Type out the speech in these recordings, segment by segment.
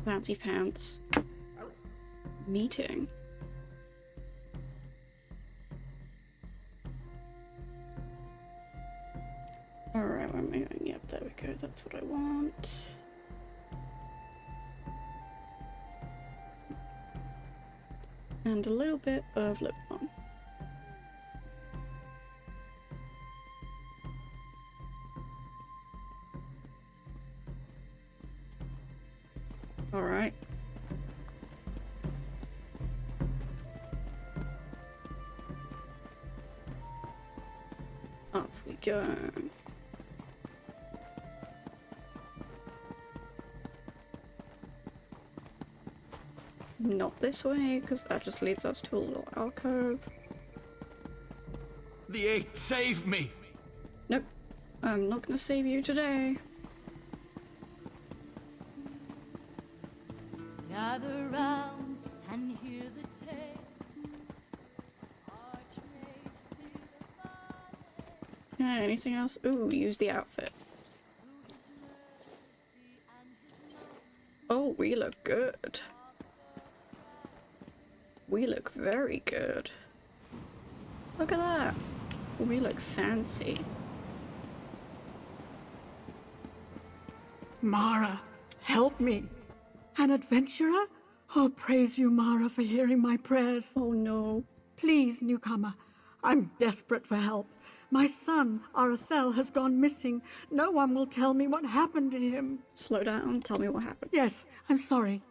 Fancy pants. Meeting. Alright, where am I going? Yep, there we go. That's what I want. And a little bit of lip balm. Alright. Up we go. Not this way, because that just leads us to a little alcove. The Eight, save me! Nope, I'm not gonna save you today. Gather round and hear the tale. Archmage, see the valley. Yeah, anything else? Ooh, use the outfit. Oh, we look good. We look very good. Look at that. We look fancy. Mara, help me. An adventurer? Oh, praise you, Mara, for hearing my prayers. Oh no. Please, newcomer, I'm desperate for help. My son, Artaeum, has gone missing. No one will tell me what happened to him. Slow down, tell me what happened. Yes, I'm sorry.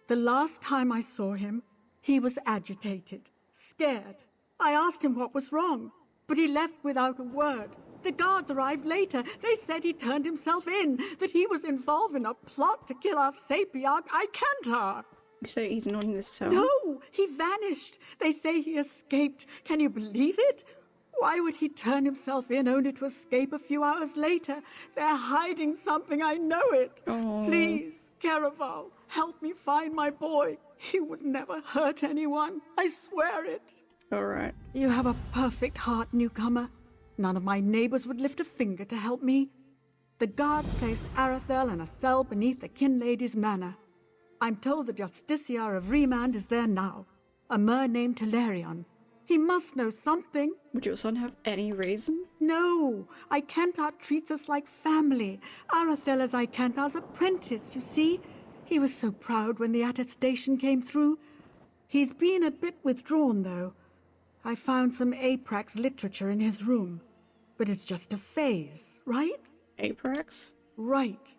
The last time I saw him, he was agitated, scared. I asked him what was wrong, but he left without a word. The guards arrived later. They said he turned himself in, that he was involved in a plot to kill our sapiarch, Icantar. You say he's not in his cell? No, he vanished. They say he escaped. Can you believe it? Why would he turn himself in only to escape a few hours later? They're hiding something, I know it. Oh. Please, Caraval, help me find my boy. He would never hurt anyone. I swear it. Alright. You have a perfect heart, newcomer. None of my neighbors would lift a finger to help me. The guards placed Artaeum in a cell beneath the Kin Lady's manor. I'm told the Justiciar of Remand is there now. A mer named Telerion. He must know something. Would your son have any reason? No, Icantar treats us like family. Artaeum is Icantar's apprentice, you see. He was so proud when the attestation came through. He's been a bit withdrawn, though. I found some Aprax literature in his room. But it's just a phase, right? Aprax? Right.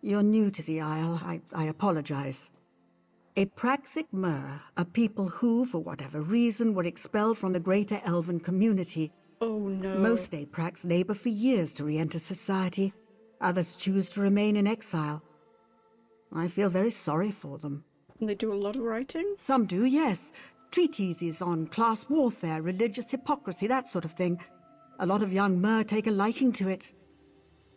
You're new to the Isle. I apologize. Apraxic Mer are people who, for whatever reason, were expelled from the greater elven community. Oh no. Most Aprax labor for years to re-enter society. Others choose to remain in exile. I feel very sorry for them. And they do a lot of writing? Some do, yes. Treatises on class warfare, religious hypocrisy, that sort of thing. A lot of young Mer take a liking to it.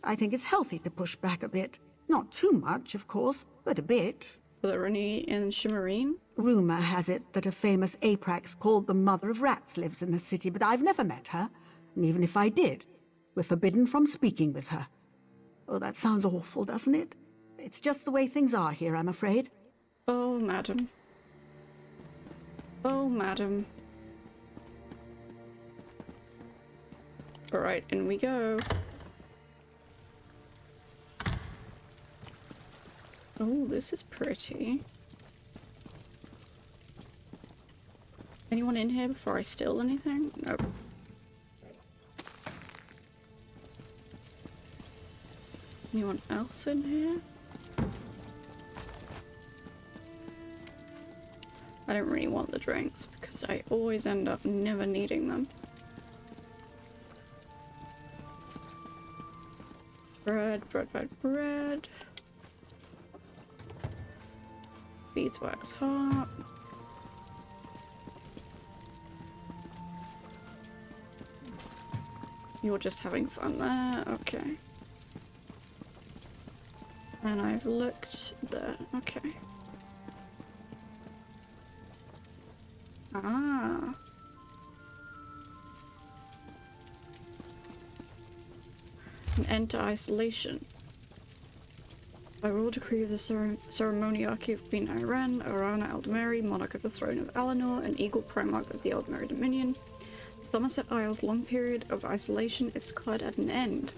I think it's healthy to push back a bit. Not too much, of course, but a bit. Are there any in Shimmerine? Rumor has it that a famous Aprax called the Mother of Rats lives in the city, but I've never met her. And even if I did, we're forbidden from speaking with her. Oh, that sounds awful, doesn't it? It's just the way things are here, I'm afraid. Oh, madam. Oh, madam. Alright, in we go. Oh, this is pretty. Anyone in here before I steal anything? Nope. Anyone else in here? I don't really want the drinks because I always end up never needing them. Bread, bread, bread, bread. Beeswax heart. You're just having fun there, okay. And I've looked there, okay. Ah. An end to isolation. By royal decree of the ceremoniarchy of Queen Iran, Orana Eldmeri, monarch of the throne of Alinor, and eagle primarch of the Eldmeri Dominion, Summerset Isle's long period of isolation is declared at an end.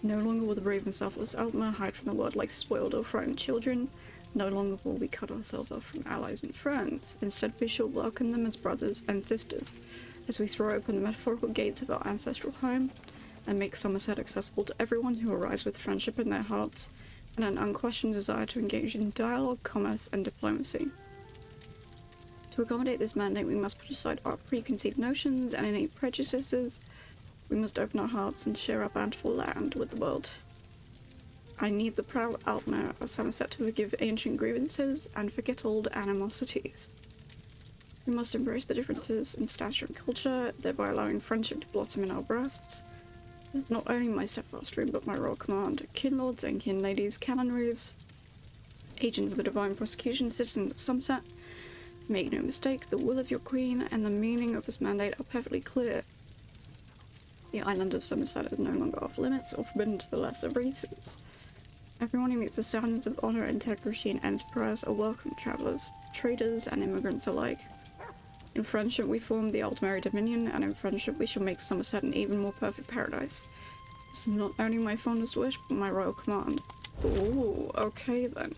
No longer will the brave and selfless Altmer hide from the world like spoiled or frightened children. No longer will we cut ourselves off from allies and friends. Instead, we shall welcome them as brothers and sisters, as we throw open the metaphorical gates of our ancestral home, and make Summerset accessible to everyone who arrives with friendship in their hearts, and an unquestioned desire to engage in dialogue, commerce, and diplomacy. To accommodate this mandate, we must put aside our preconceived notions and innate prejudices. We must open our hearts and share our bountiful land with the world. I need the proud Altmer of Summerset to forgive ancient grievances and forget old animosities. We must embrace the differences in stature and culture, thereby allowing friendship to blossom in our breasts. This is not only my steadfast dream, but my royal command. Kin lords and kin ladies, canon reeves, agents of the divine prosecution, citizens of Summerset, make no mistake, the will of your queen and the meaning of this mandate are perfectly clear. The island of Summerset is no longer off limits or forbidden to the lesser races. Everyone who meets the standards of honor, integrity, and enterprise are welcome travelers, traders, and immigrants alike. In friendship we form the Eldmeri Dominion, and in friendship we shall make Summerset an even more perfect paradise. This is not only my fondest wish, but my royal command. Ooh, okay then.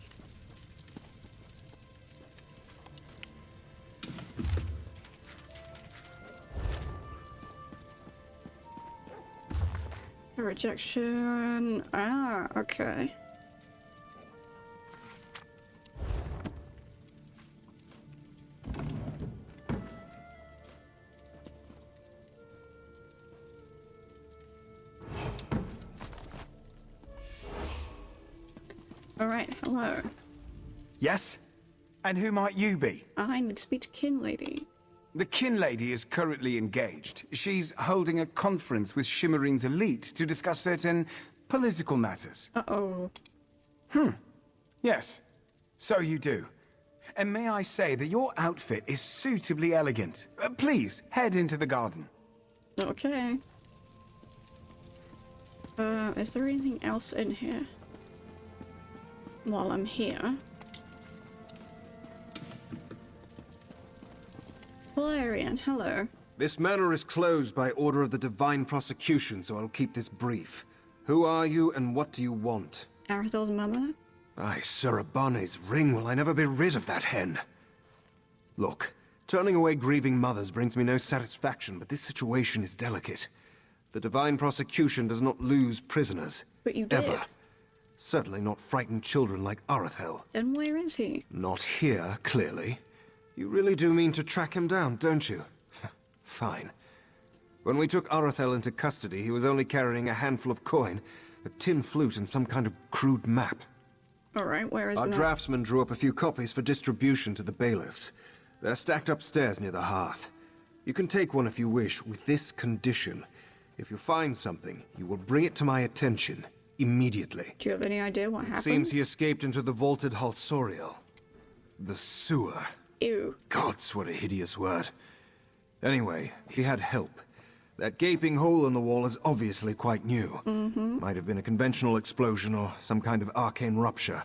A rejection. Ah, okay. Alright, hello. Yes? And who might you be? I need to speak to Kin Lady. The kin lady is currently engaged. She's holding a conference with Shimmerine's elite to discuss certain political matters. Uh-oh. Yes, so you do. And may I say that your outfit is suitably elegant. Please, head into the garden. Okay. Is there anything else in here? While I'm here. Valerian, hello. This manor is closed by order of the divine prosecution, so I'll keep this brief. Who are you and what do you want? Arathel's mother? By Surabane's ring, will I never be rid of that hen. Look, turning away grieving mothers brings me no satisfaction, but this situation is delicate. The divine prosecution does not lose prisoners. But you did. Ever. Certainly not frightened children like Artaeum. Then where is he? Not here, clearly. You really do mean to track him down, don't you? Fine. When we took Artaeum into custody, he was only carrying a handful of coin, a tin flute, and some kind of crude map. Alright, where is Our the map? draftsman drew up a few copies for distribution to the bailiffs. They're stacked upstairs near the hearth. You can take one if you wish, with this condition. If you find something, you will bring it to my attention, immediately. Do you have any idea what happened? It seems he escaped into the vaulted Halsorial. The sewer. Ew. Gods, what a hideous word. Anyway, he had help. That gaping hole in the wall is obviously quite new. Might have been a conventional explosion or some kind of arcane rupture.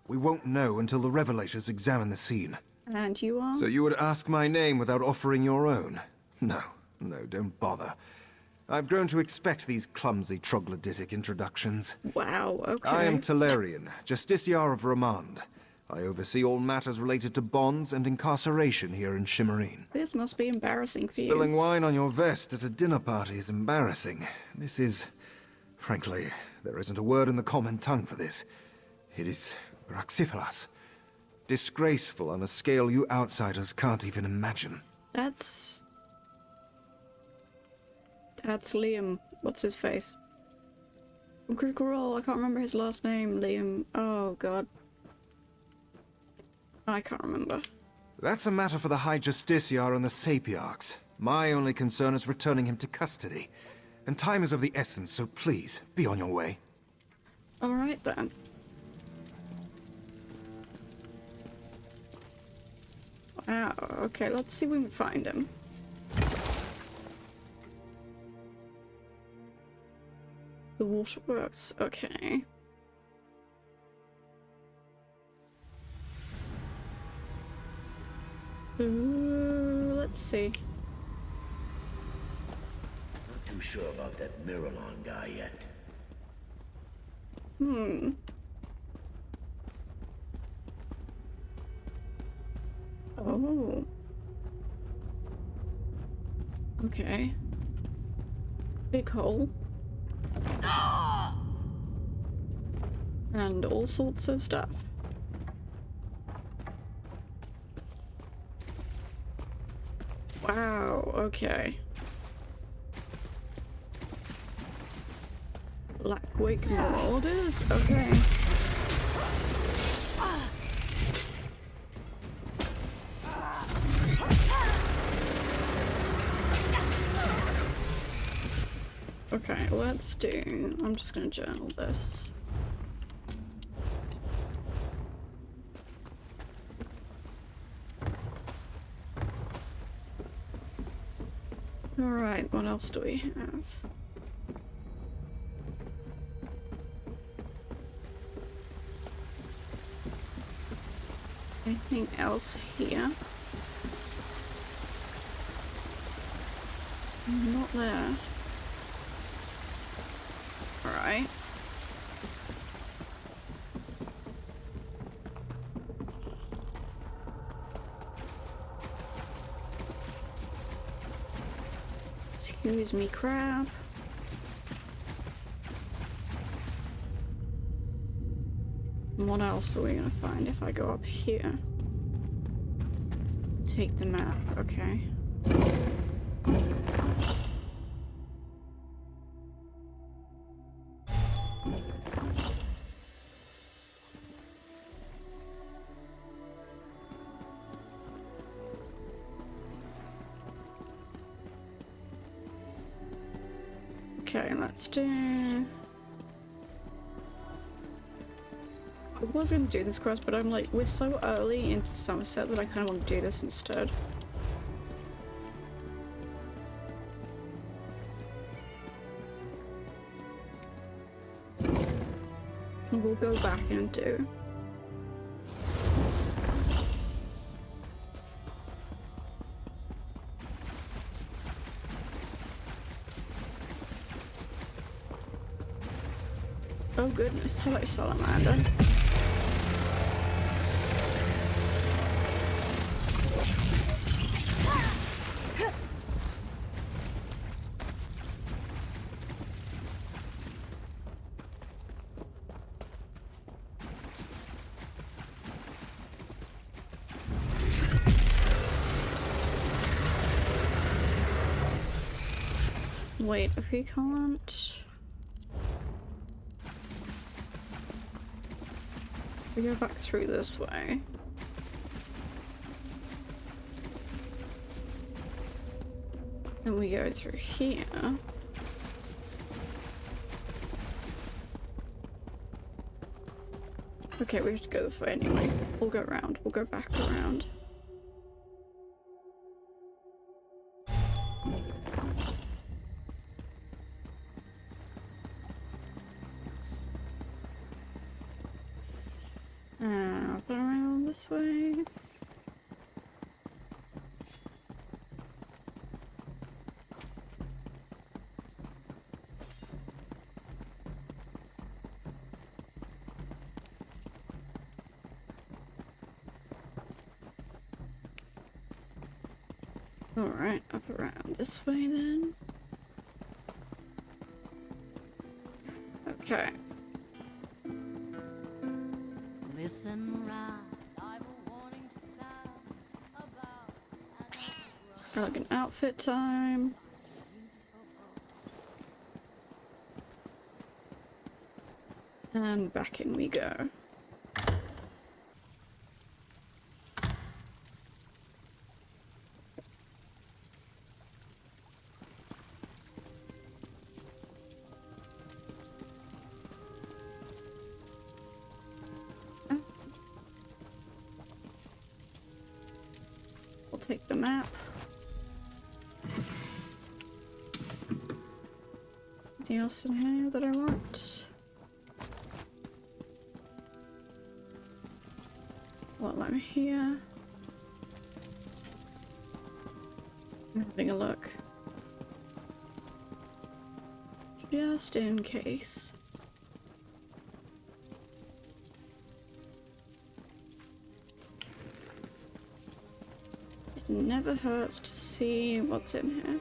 We won't know until the revelators examine the scene. And you are? So you would ask my name without offering your own? No, don't bother. I've grown to expect these clumsy troglodytic introductions. Wow, okay. I am Talarian, Justiciar of Romand. I oversee all matters related to bonds and incarceration here in Shimmerine. This must be embarrassing for you. Spilling wine on your vest at a dinner party is embarrassing. This is... Frankly, there isn't a word in the common tongue for this. It is raxiferas. Disgraceful on a scale you outsiders can't even imagine. That's Liam. What's his face? From Critical Role, I can't remember his last name. Liam. Oh, God. I can't remember. That's a matter for the High Justiciar and the Sapiarchs. My only concern is returning him to custody. And time is of the essence, so please, be on your way. Alright then. Wow, okay, let's see if we can find him. The waterworks, okay. Let's see. Not too sure about that Miralon guy yet. Oh. Okay. Big hole. And all sorts of stuff. Wow, okay. Blackwake Marauders? Okay. Okay, let's do... I'm just gonna journal this. Alright, what else do we have? Anything else here? Not there. Alright. Excuse me, crab. What else are we gonna find if I go up here? Take the map, okay. Okay, let's do... I was gonna do this quest, but I'm like, we're so early into Summerset that I kind of want to do this instead. And we'll go back and do. Oh goodness, hello Salamander. Wait, if he can't... We go back through this way. And we go through here. Okay, we have to go this way anyway. We'll go around. We'll go back around. Up and around this way. Alright, up around this way then. Okay. Listen round, I've a warning to sound about Like an outfit time. And back in we go. We'll take the map. Anything else in here that I want? While I'm here. I'm having a look. Just in case. It never hurts to see what's in here.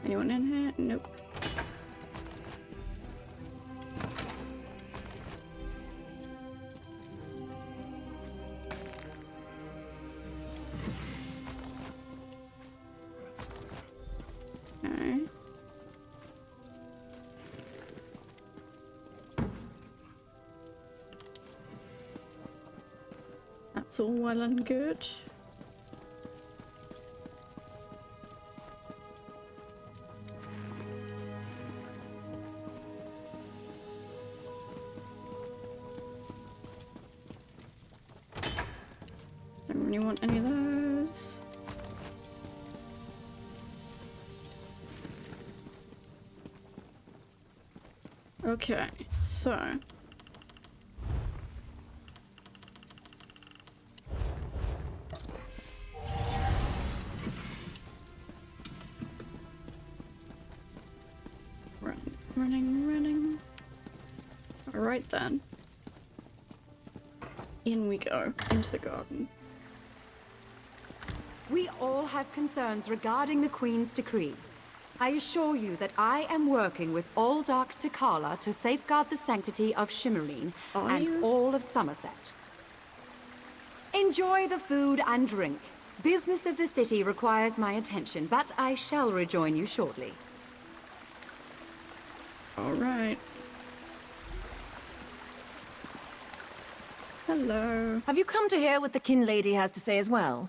Anyone in here? Nope. Okay. That's all well and good. Don't really want any of those. Okay, so running. All right then. In we go, into the garden. We all have concerns regarding the Queen's decree. I assure you that I am working with all Dark Takala to safeguard the sanctity of Shimmerine Are you? and all of Summerset. Enjoy the food and drink. Business of the city requires my attention, but I shall rejoin you shortly. All right. Hello. Have you come to hear what the Kin Lady has to say as well?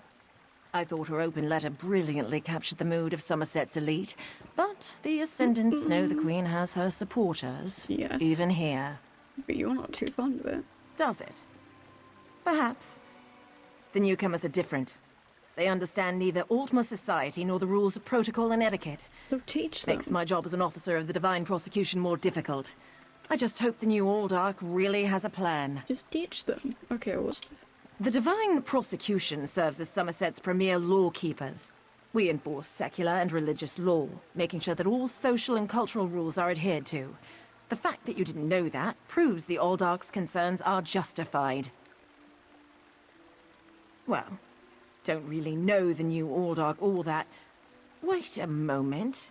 I thought her open letter brilliantly captured the mood of Somerset's elite, but the Ascendants know the Queen has her supporters, Yes. even here. But you're not too fond of it. Does it? Perhaps. The newcomers are different. They understand neither Altma society nor the rules of protocol and etiquette. So teach them. Makes my job as an officer of the Divine Prosecution more difficult. I just hope the new Aldark really has a plan. Just teach them. Okay, The Divine Prosecution serves as Somerset's premier law-keepers. We enforce secular and religious law, making sure that all social and cultural rules are adhered to. The fact that you didn't know that proves the Aldark's concerns are justified. Well, don't really know the new Aldark all that. Wait a moment.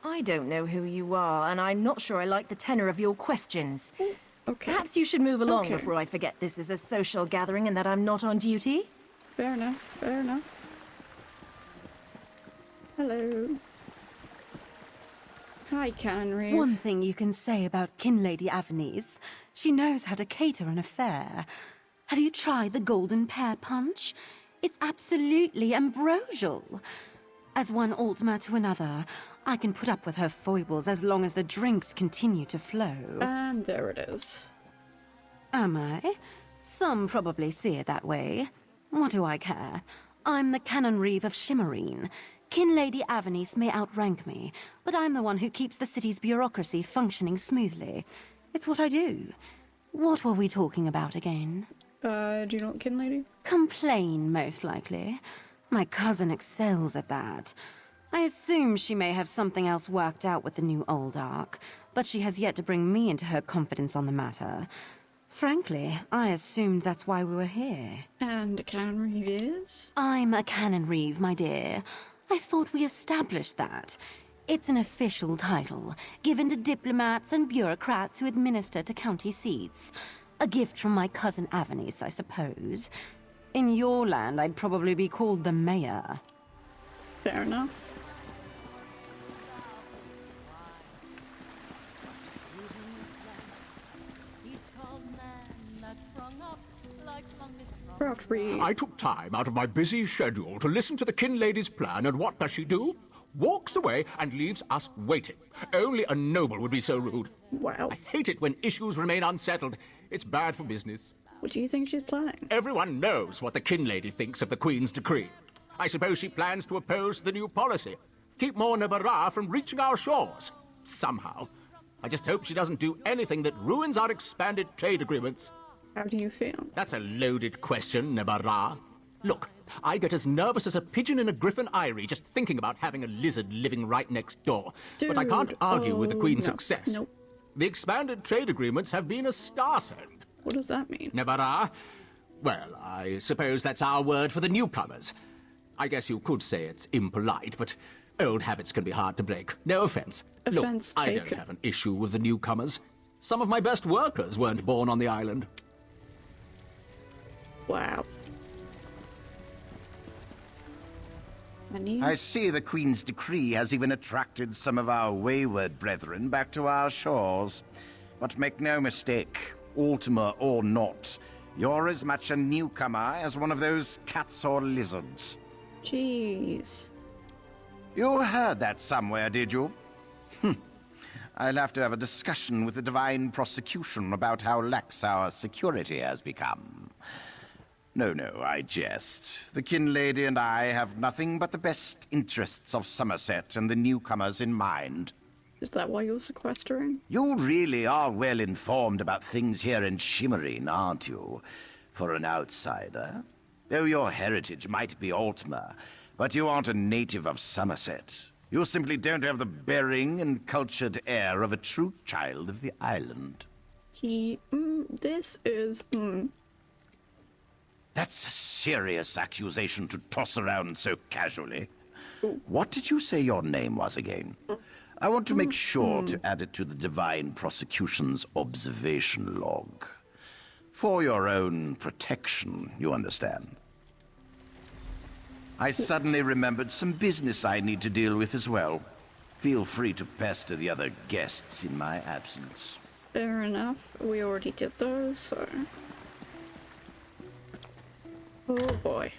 I don't know who you are, and I'm not sure I like the tenor of your questions. Okay. Perhaps you should move along Okay. before I forget this is a social gathering and that I'm not on duty. Fair enough, fair enough. Hello. Hi, Canon Reeve. One thing you can say about Kinlady Avernese, she knows how to cater an affair. Have you tried the golden pear punch? It's absolutely ambrosial. As one Altma to another, I can put up with her foibles as long as the drinks continue to flow. And there it is. Am I? Some probably see it that way. What do I care? I'm the Canon Reeve of Shimmerine. Kinlady Avernese may outrank me, but I'm the one who keeps the city's bureaucracy functioning smoothly. It's what I do. What were we talking about again? Do you know what kin lady? Complain, most likely. My cousin excels at that. I assume she may have something else worked out with the new Aldark, but she has yet to bring me into her confidence on the matter. Frankly, I assumed that's why we were here. And Canon Reeve is? I'm a Canon Reeve, my dear. I thought we established that. It's an official title, given to diplomats and bureaucrats who administer to county seats. A gift from my cousin Avernese, I suppose. In your land, I'd probably be called the mayor. Fair enough. Rock Reeve. I took time out of my busy schedule to listen to the Kin Lady's plan, and what does she do? Walks away and leaves us waiting. Only a noble would be so rude. Wow. I hate it when issues remain unsettled. It's bad for business. What do you think she's planning? Everyone knows what the Kin Lady thinks of the Queen's decree. I suppose she plans to oppose the new policy. Keep more Nabara from reaching our shores. somehow. I just hope she doesn't do anything that ruins our expanded trade agreements. How do you feel? That's a loaded question, Nebara. Look, I get as nervous as a pigeon in a griffin eyrie just thinking about having a lizard living right next door. But I can't argue with the Queen's success. Nope. The expanded trade agreements have been a star send. What does that mean? Nebara? Well, I suppose that's our word for the newcomers. I guess you could say it's impolite, but old habits can be hard to break. No offense. Offense Look, I taken. don't have an issue with the newcomers. Some of my best workers weren't born on the island. Wow. I see the Queen's decree has even attracted some of our wayward brethren back to our shores. But make no mistake, Ultima or not, you're as much a newcomer as one of those cats or lizards. Jeez. You heard that somewhere, did you? I'll have to have a discussion with the Divine Prosecution about how lax our security has become. No, I jest. The Kin Lady and I have nothing but the best interests of Summerset and the newcomers in mind. Is that why you're sequestering? You really are well informed about things here in Shimmerine, aren't you? For an outsider. Though your heritage might be Ultima, but you aren't a native of Summerset. You simply don't have the bearing and cultured air of a true child of the island. This is, That's a serious accusation to toss around so casually. What did you say your name was again? I want to make sure to add it to the Divine Prosecution's observation log. For your own protection, you understand. I suddenly remembered some business I need to deal with as well. Feel free to pester the other guests in my absence. Fair enough. We already did those, so... Oh boy.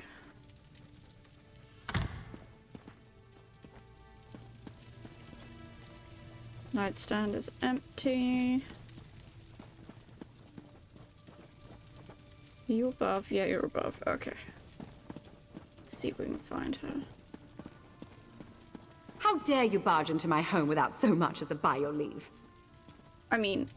Nightstand is empty. Are you above? Yeah, you're above. Okay. Let's see if we can find her. How dare you barge into my home without so much as a by your leave? I mean,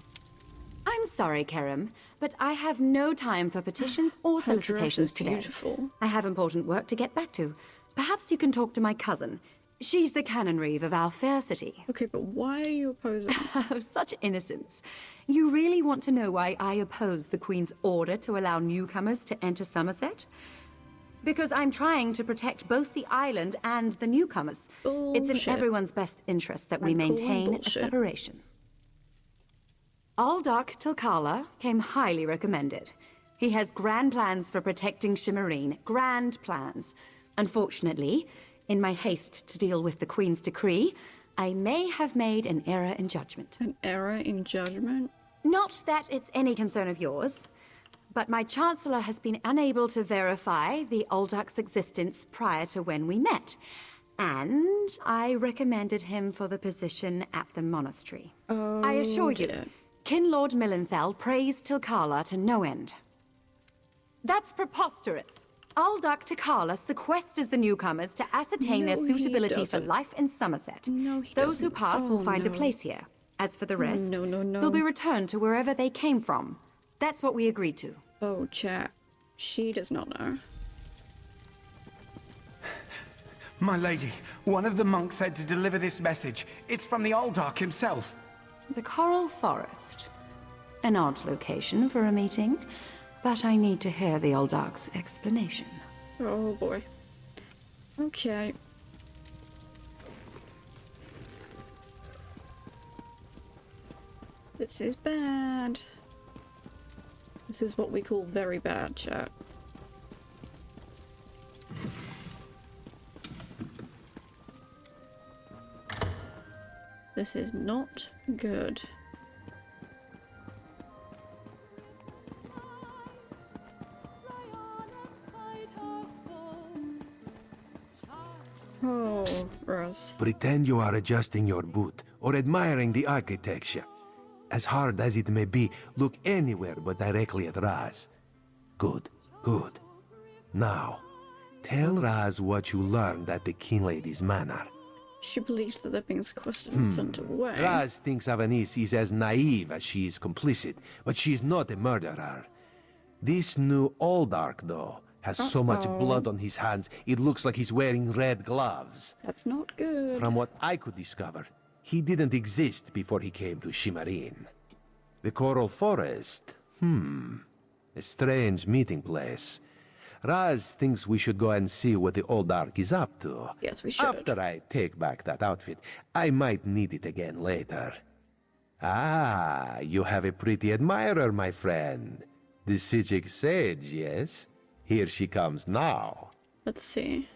I'm sorry, Kerem, but I have no time for petitions or her dress solicitations is today. beautiful. I have important work to get back to. Perhaps you can talk to my cousin. She's the Canon Reeve of our fair city. Okay, but why are you opposing? Such innocence. You really want to know why I oppose the Queen's order to allow newcomers to enter Summerset? Because I'm trying to protect both the island and the newcomers. It's Bullshit. in everyone's best interest that we I'm calling maintain a bullshit. separation. Aldark Tilkala came highly recommended. He has grand plans for protecting Shimmerine. Grand plans. Unfortunately, in my haste to deal with the Queen's decree, I may have made an error in judgment. An error in judgment? Not that it's any concern of yours, but my Chancellor has been unable to verify the Aldark's existence prior to when we met. And I recommended him for the position at the monastery. Oh, I assure dear. you, Kin Lord Millenthal praised Tilkala to no end. That's preposterous. Aldark Tilkala sequesters the newcomers to ascertain their No, he suitability for doesn't. life in Somerset. No, he Those who doesn't. pass will Oh, find a no. place here. As for the rest, No. they'll be returned to wherever they came from. That's what we agreed to. Oh, chat. She does not know. My lady, one of the monks said to deliver this message. It's from the Aldark himself. The Coral Forest. An odd location for a meeting, but I need to hear the Aldark's explanation. Oh boy. Okay. This is bad. This is what we call very bad, chat. This is not good. Oh, Russ. Pretend you are adjusting your boot or admiring the architecture. As hard as it may be, look anywhere but directly at Raz. Good, good. Now, tell Raz what you learned at the King Lady's Manor. She believes that they're being sequestered and sent away. Raz thinks Avanis is as naive as she is complicit, but she's not a murderer. This new Oldark, though, has so much blood on his hands, it looks like he's wearing red gloves. That's not good. From what I could discover, he didn't exist before he came to Shimmarin. The Coral Forest? A strange meeting place. Raz thinks we should go and see what the Oldark is up to. Yes, we should. After I take back that outfit, I might need it again later. Ah, you have a pretty admirer, my friend. The Sijic Sage, yes? Here she comes now. Let's see.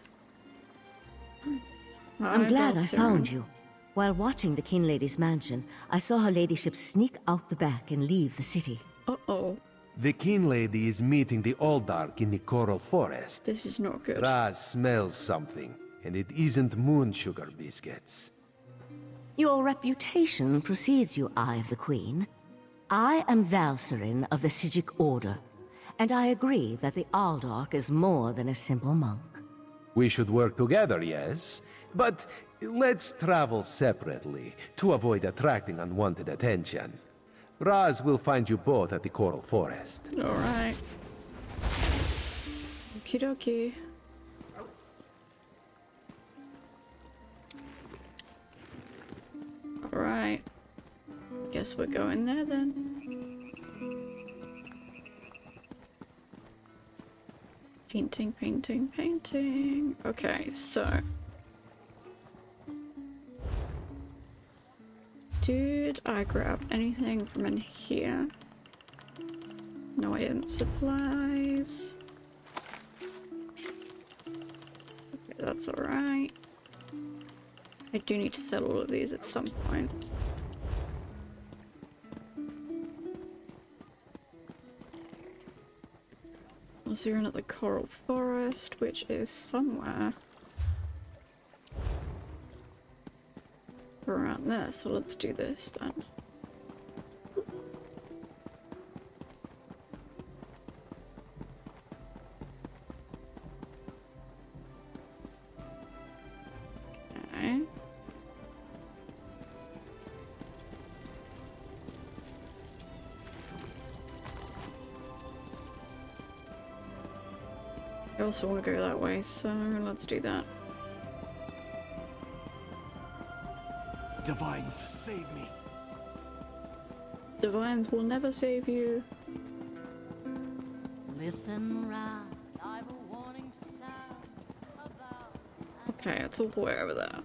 I'm glad I found you. While watching the King Lady's mansion, I saw her ladyship sneak out the back and leave the city. Uh-oh. The King Lady is meeting the Oldark in the Coral Forest. This is not good. Raz smells something, and it isn't moon sugar biscuits. Your reputation precedes you, Eye of the Queen. I am Valserin of the Sijic Order, and I agree that the Oldark is more than a simple monk. We should work together, yes? But let's travel separately, to avoid attracting unwanted attention. Raz will find you both at the Coral Forest. Alright. Okie dokie. Alright. Guess we're going there then. Painting, painting, painting. Okay, so. Did I grab anything from in here? No, I didn't. Supplies. Okay, that's alright. I do need to sell all of these at some point. Unless you're in at the Coral Forest, which is somewhere around there, so let's do this then. Okay. I also want to go that way, so let's do that. Divines, save me. Divines will never save you. Listen round, I've a warning to sound about. Okay, it's all the way over there.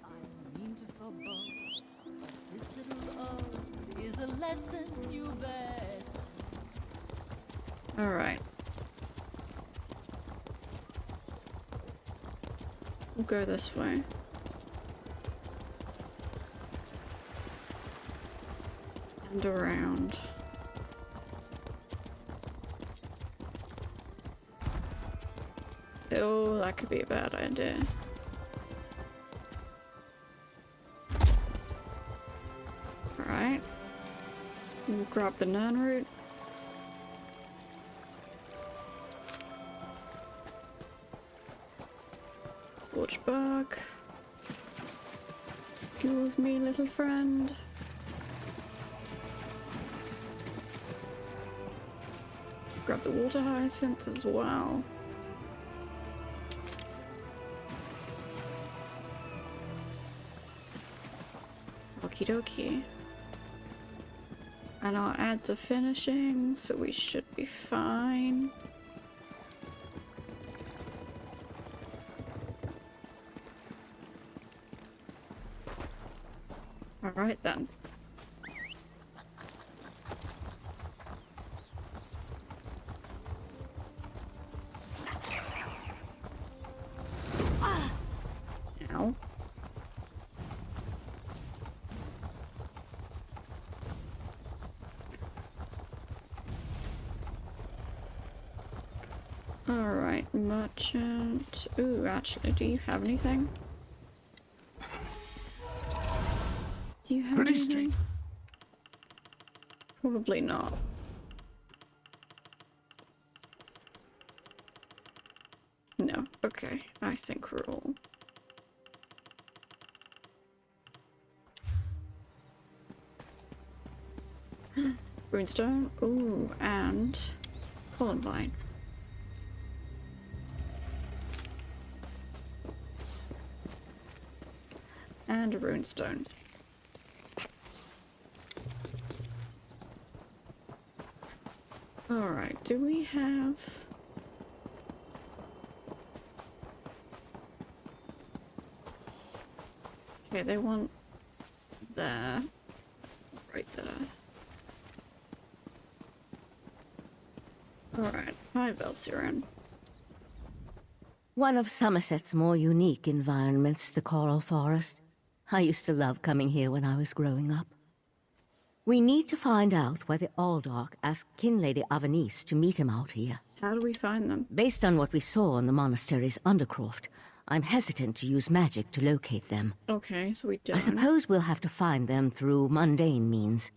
I mean to forebode, but this little ode is a lesson you best. Alright. We'll go this way. And around. Oh, that could be a bad idea. Alright. We'll grab the nun root. Watch bug. Excuse me, little friend. Grab the water hyacinth as well. Okie dokie. And our ads are finishing, so we should be fine. Alright then. Ow. Alright, merchant. Ooh, actually, do you have anything? Do you have Pretty anything? straight. Probably not. No, okay. I think we're all Runestone. Ooh, and Columbine. And a runestone. Alright, do we have... Okay, they want there. Right there. Alright, hi Velsiren. One of Somerset's more unique environments, the Coral Forest. I used to love coming here when I was growing up. We need to find out why the Aldark asked Kinlady Avanice to meet him out here. How do we find them? Based on what we saw in the monastery's undercroft, I'm hesitant to use magic to locate them. Okay, so we don't. I suppose we'll have to find them through mundane means.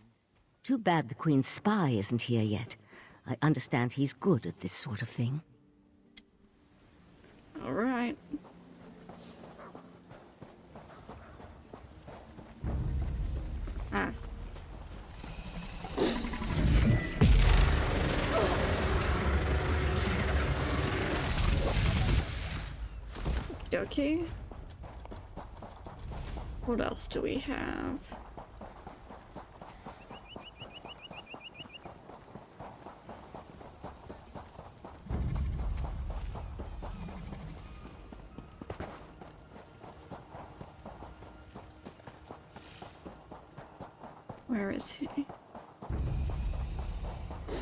Too bad the Queen's spy isn't here yet. I understand he's good at this sort of thing. Alright. Ah. Okay. What else do we have? Where is he?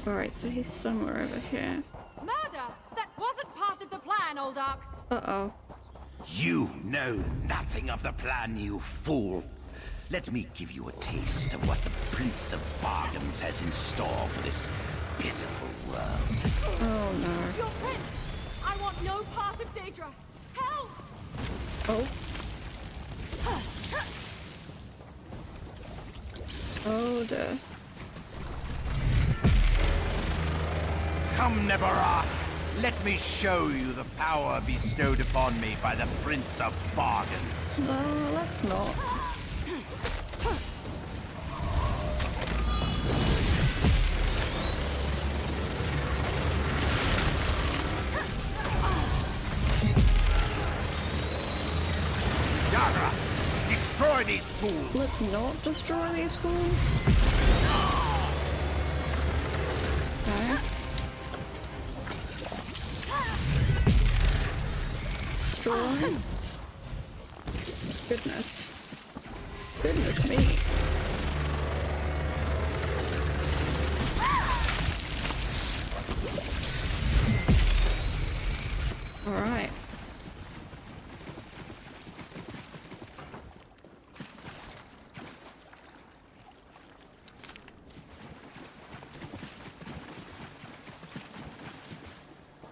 Alright, so he's somewhere over here. Murder! That wasn't part of the plan, Aldark! Uh-oh. You know nothing of the plan, you fool. Let me give you a taste of what the Prince of Bargains has in store for this pitiful world. Oh no. Your prince! I want no part of Daedra! Help! Oh. Oh dear. Come, Nebarah. Let me show you the power bestowed upon me by the Prince of Bargains. No, let's not. Yagra, destroy these fools. Let's not destroy these fools. Okay. Destroy. Goodness. Goodness me. Alright.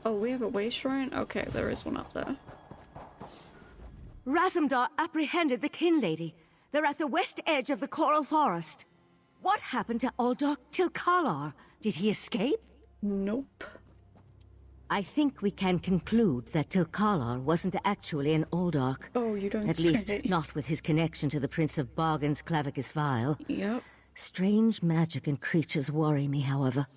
Oh, we have a way shrine? Okay, there is one up there. Razumdar apprehended the Kinlady. They're at the west edge of the Coral Forest. What happened to Aldark Tilkalar? Did he escape? Nope. I think we can conclude that Tilkalar wasn't actually an Aldark. Oh, you don't At say. least not with his connection to the Prince of Bargain's Clavicus Vial. Yep. Strange magic and creatures worry me, however.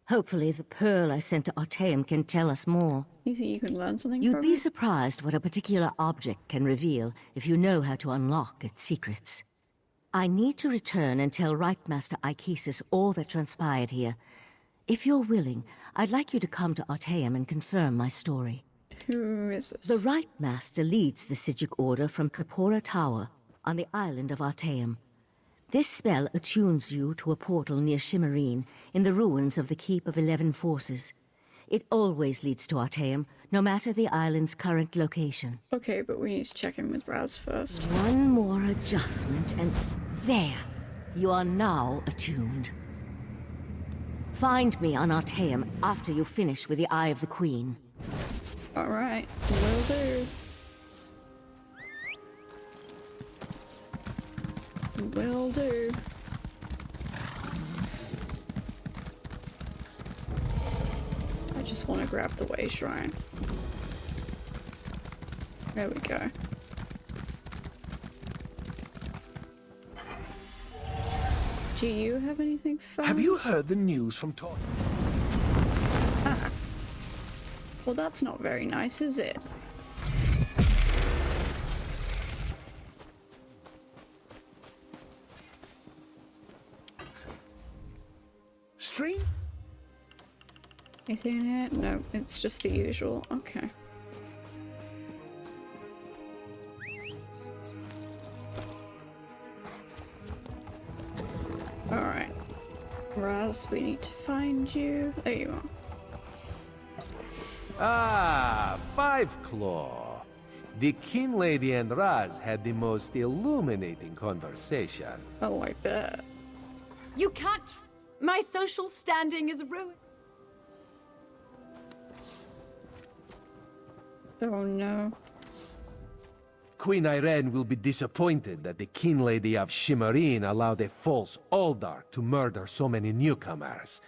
Hopefully the pearl I sent to Artaeum can tell us more. You think you can learn something You'd from be it? surprised what a particular object can reveal if you know how to unlock its secrets. I need to return and tell Rightmaster Ikesis all that transpired here. If you're willing, I'd like you to come to Artaeum and confirm my story. Who is this? The Rightmaster leads the Sijic Order from Kapora Tower on the island of Artaeum. This spell attunes you to a portal near Shimmerine, in the ruins of the Keep of 11 Forces. It always leads to Artaeum, no matter the island's current location. Okay, but we need to check in with Raz first. One more adjustment, and there! You are now attuned. Find me on Artaeum after you finish with the Eye of the Queen. Alright, will do. Will do. I just want to grab the way shrine. There we go. Do you have anything fun? Have you heard the news from Todd? Well, that's not very nice, is it? Stream? Anything in here? No, it's just the usual. Okay. Alright. Raz, we need to find you. There you are. Ah, Five Claw. The King Lady and Raz had the most illuminating conversation. Oh, I bet. You can't! My social standing is ruined. Oh no. Queen Irene will be disappointed that the King Lady of Shimmerine allowed a false Aldark to murder so many newcomers.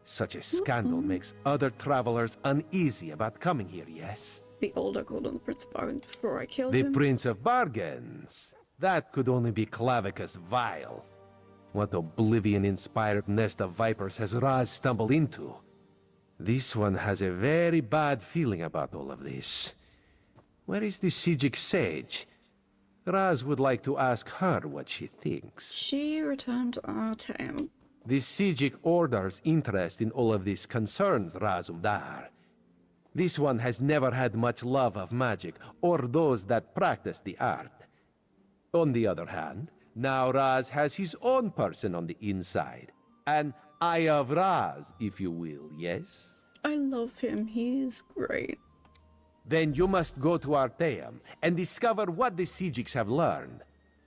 Such a scandal makes other travelers uneasy about coming here, yes? The older called on the Prince of Bargains before I killed The him. Prince of Bargains? That could only be Clavicus Vile. What oblivion-inspired nest of vipers has Raz stumbled into? This one has a very bad feeling about all of this. Where is the Sijic Sage? Raz would like to ask her what she thinks. She returned to Artaeum. The Sijic Order's interest in all of this concerns Razumdar. This one has never had much love of magic, or those that practice the art. On the other hand, now Raz has his own person on the inside. An Eye of Raz, if you will, yes? I love him. He's great. Then you must go to Artaeum and discover what the Sijics have learned.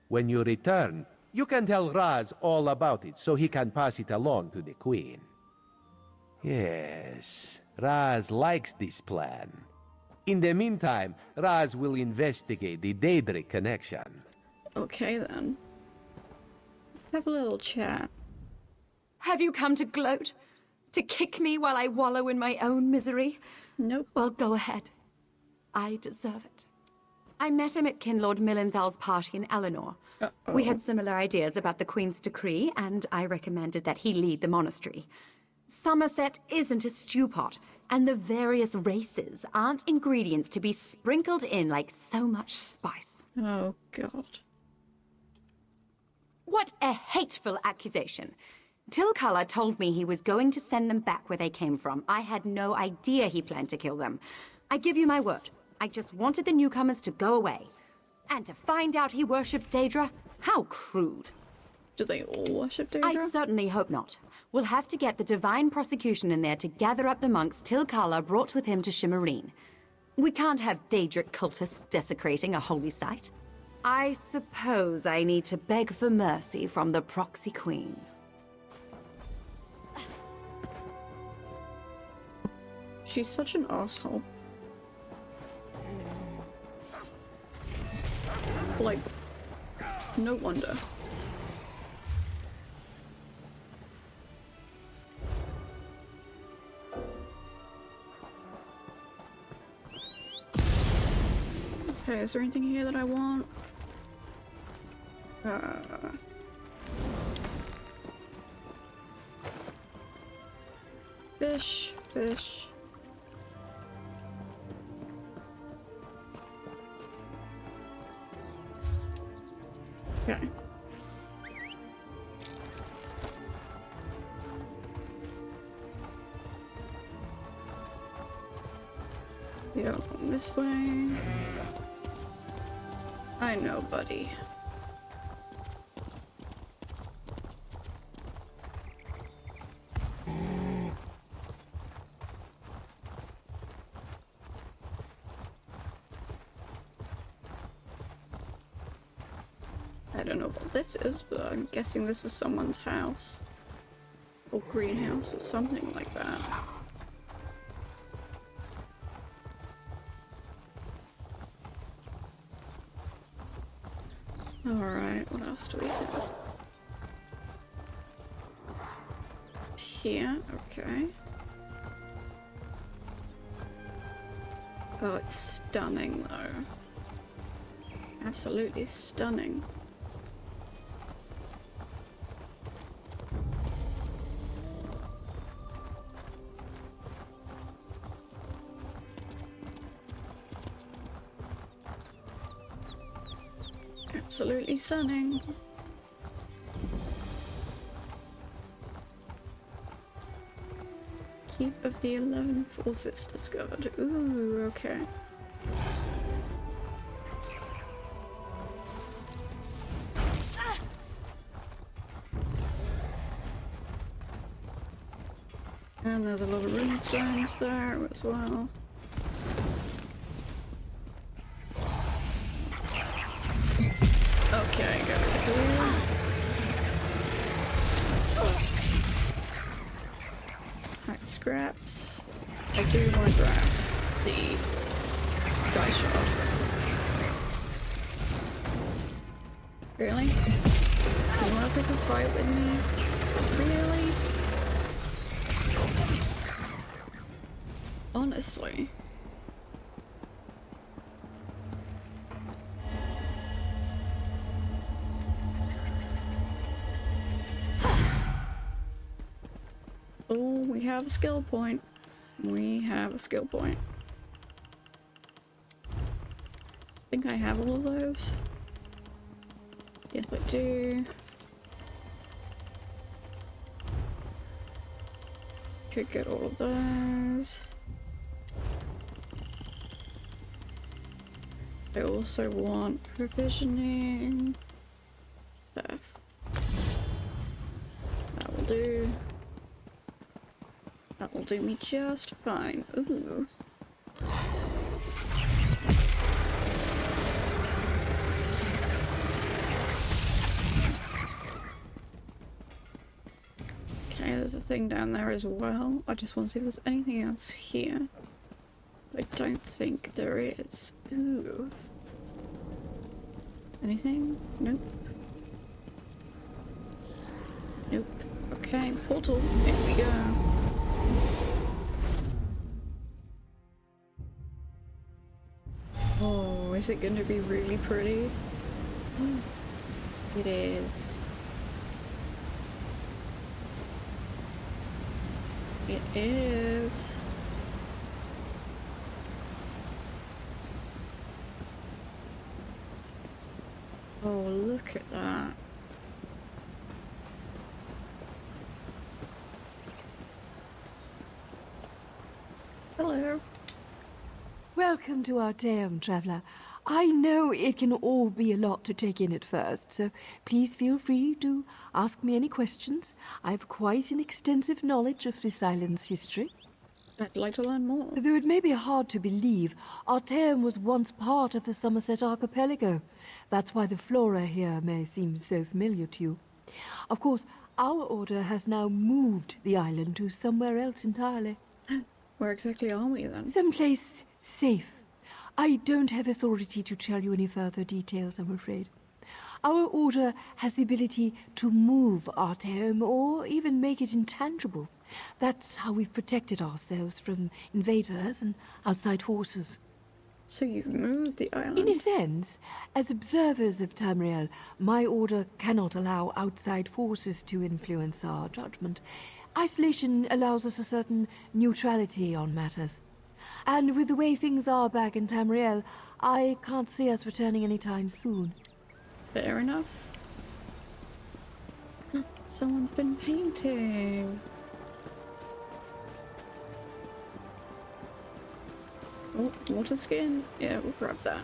When you return, you can tell Raz all about it so he can pass it along to the Queen. Yes, Raz likes this plan. In the meantime, Raz will investigate the Daedric connection. Okay then. Let's have a little chat. Have you come to gloat? To kick me while I wallow in my own misery? Nope. Well, go ahead. I deserve it. I met him at Kinlord Millenthal's party in Eleanor. We had similar ideas about the Queen's decree, and I recommended that he lead the monastery. Summerset isn't a stew pot, and the various races aren't ingredients to be sprinkled in like so much spice. Oh, God. What a hateful accusation. Tilcala told me he was going to send them back where they came from. I had no idea he planned to kill them. I give you my word. I just wanted the newcomers to go away. And to find out he worshipped Daedra? How crude. Do they all worship Daedra? I certainly hope not. We'll have to get the divine prosecution in there to gather up the monks Tilcala brought with him to Shimmerine. We can't have Daedric cultists desecrating a holy site. I suppose I need to beg for mercy from the proxy queen. She's such an asshole. Like, no wonder. Okay, is there anything here that I want? Fish, fish. Okay. Yeah, this way. I know, buddy. I don't know what this is, but I'm guessing this is someone's house. Or greenhouse or something like that. Alright, what else do we have? Here, okay. Oh, it's stunning though. Absolutely stunning. absolutely stunning. Keep of the 11 forces discovered. Ooh, okay. And there's a lot of rune stones there as well. Okay, go here. Alright, scraps. I do want to grab the sky shard. Really? You want to pick a fight with me? Really? Honestly. Oh, we have a skill point. We have a skill point. I think I have all of those. Yes, I do. Could get all of those. I also want provisioning stuff. That will do. That will do me just fine. Ooh. Okay, there's a thing down there as well. I just want to see if there's anything else here. I don't think there is. Ooh. Anything? Nope. Nope. Okay, portal. Here we go. Oh, is it going to be really pretty? It is. It is. Oh, look at that. Hello. Welcome to Artaeum, traveler. I know it can all be a lot to take in at first, so please feel free to ask me any questions. I have quite an extensive knowledge of this island's history. I'd like to learn more. Though it may be hard to believe, Artaeum was once part of the Summerset archipelago. That's why the flora here may seem so familiar to you. Of course, our order has now moved the island to somewhere else entirely. Where exactly are we then? Someplace safe. I don't have authority to tell you any further details, I'm afraid. Our order has the ability to move Artaeum or even make it intangible. That's how we've protected ourselves from invaders and outside forces. So you've moved the island? In a sense, as observers of Tamriel, my order cannot allow outside forces to influence our judgment. Isolation allows us a certain neutrality on matters. And with the way things are back in Tamriel, I can't see us returning anytime soon. Fair enough. Someone's been painting. Oh, water skin? Yeah, we'll grab that.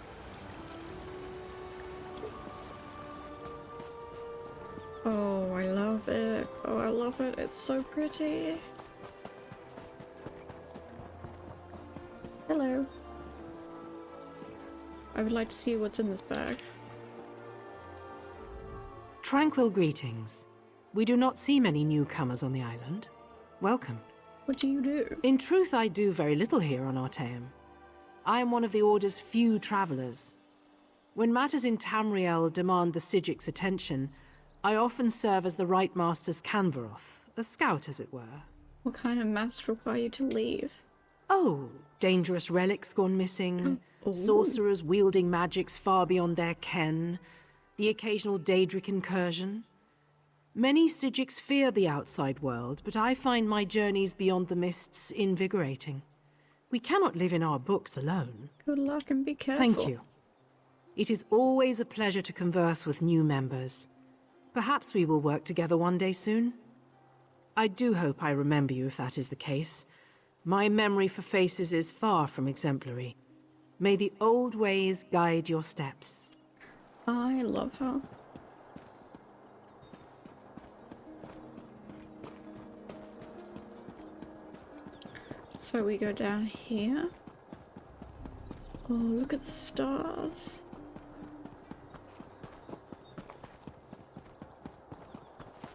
Oh, I love it. Oh, I love it. It's so pretty. Hello. I would like to see what's in this bag. Tranquil greetings. We do not see many newcomers on the island. Welcome. What do you do? In truth, I do very little here on Artaeum. I am one of the Order's few travelers. When matters in Tamriel demand the Sigic's attention, I often serve as the Right Master's Canvaroth, a scout as it were. What kind of masks require you to leave? Oh, dangerous relics gone missing, sorcerers wielding magics far beyond their ken, the occasional Daedric incursion. Many Sigics fear the outside world, but I find my journeys beyond the mists invigorating. We cannot live in our books alone. Good luck and be careful. Thank you. It is always a pleasure to converse with new members. Perhaps we will work together one day soon. I do hope I remember you if that is the case. My memory for faces is far from exemplary. May the old ways guide your steps. I love her. So we go down here. Oh, look at the stars.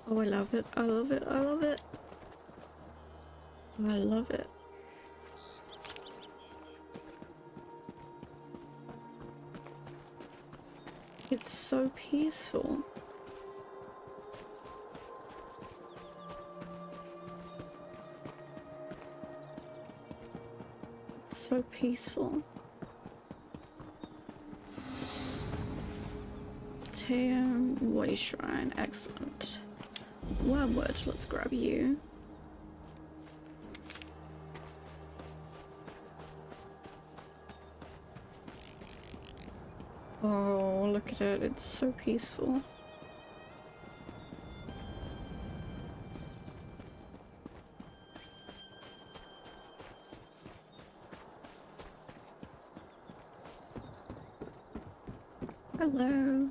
Oh, I love it. I love it. I love it. I love it. It's so peaceful. It's so peaceful. Artaeum, Way Shrine, excellent. Wormwood, let's grab you. Oh, look at it, it's so peaceful. Hello.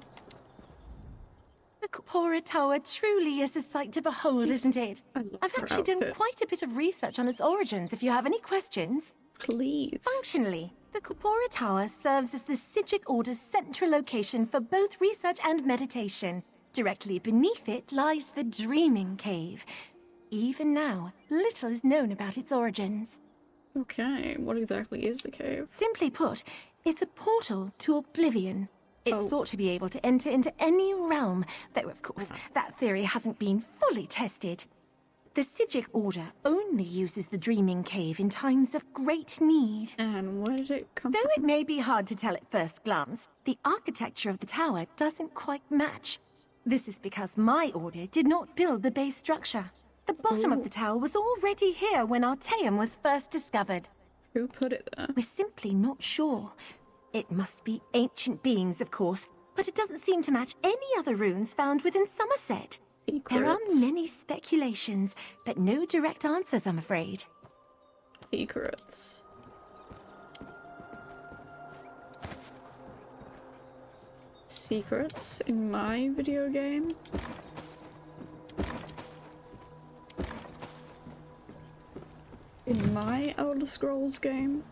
The Capora Tower truly is a sight to behold, isn't it? I've actually done outfit. quite a bit of research on its origins if you have any questions. Please. Functionally, the Capora Tower serves as the Sijic Order's central location for both research and meditation. Directly beneath it lies the Dreaming Cave. Even now, little is known about its origins. Okay, what exactly is the cave? Simply put, it's a portal to oblivion. It's thought to be able to enter into any realm, though of course that theory hasn't been fully tested. The Sijic Order only uses the Dreaming Cave in times of great need. And where did it come Though from? it may be hard to tell at first glance, the architecture of the tower doesn't quite match. This is because my order did not build the base structure. The bottom of the tower was already here when Artaeum was first discovered. Who put it there? We're simply not sure. It must be ancient beings, of course, but it doesn't seem to match any other runes found within Summerset. There are Secrets. many speculations, but no direct answers, I'm afraid. Secrets. Secrets in my video game? In my Elder Scrolls game?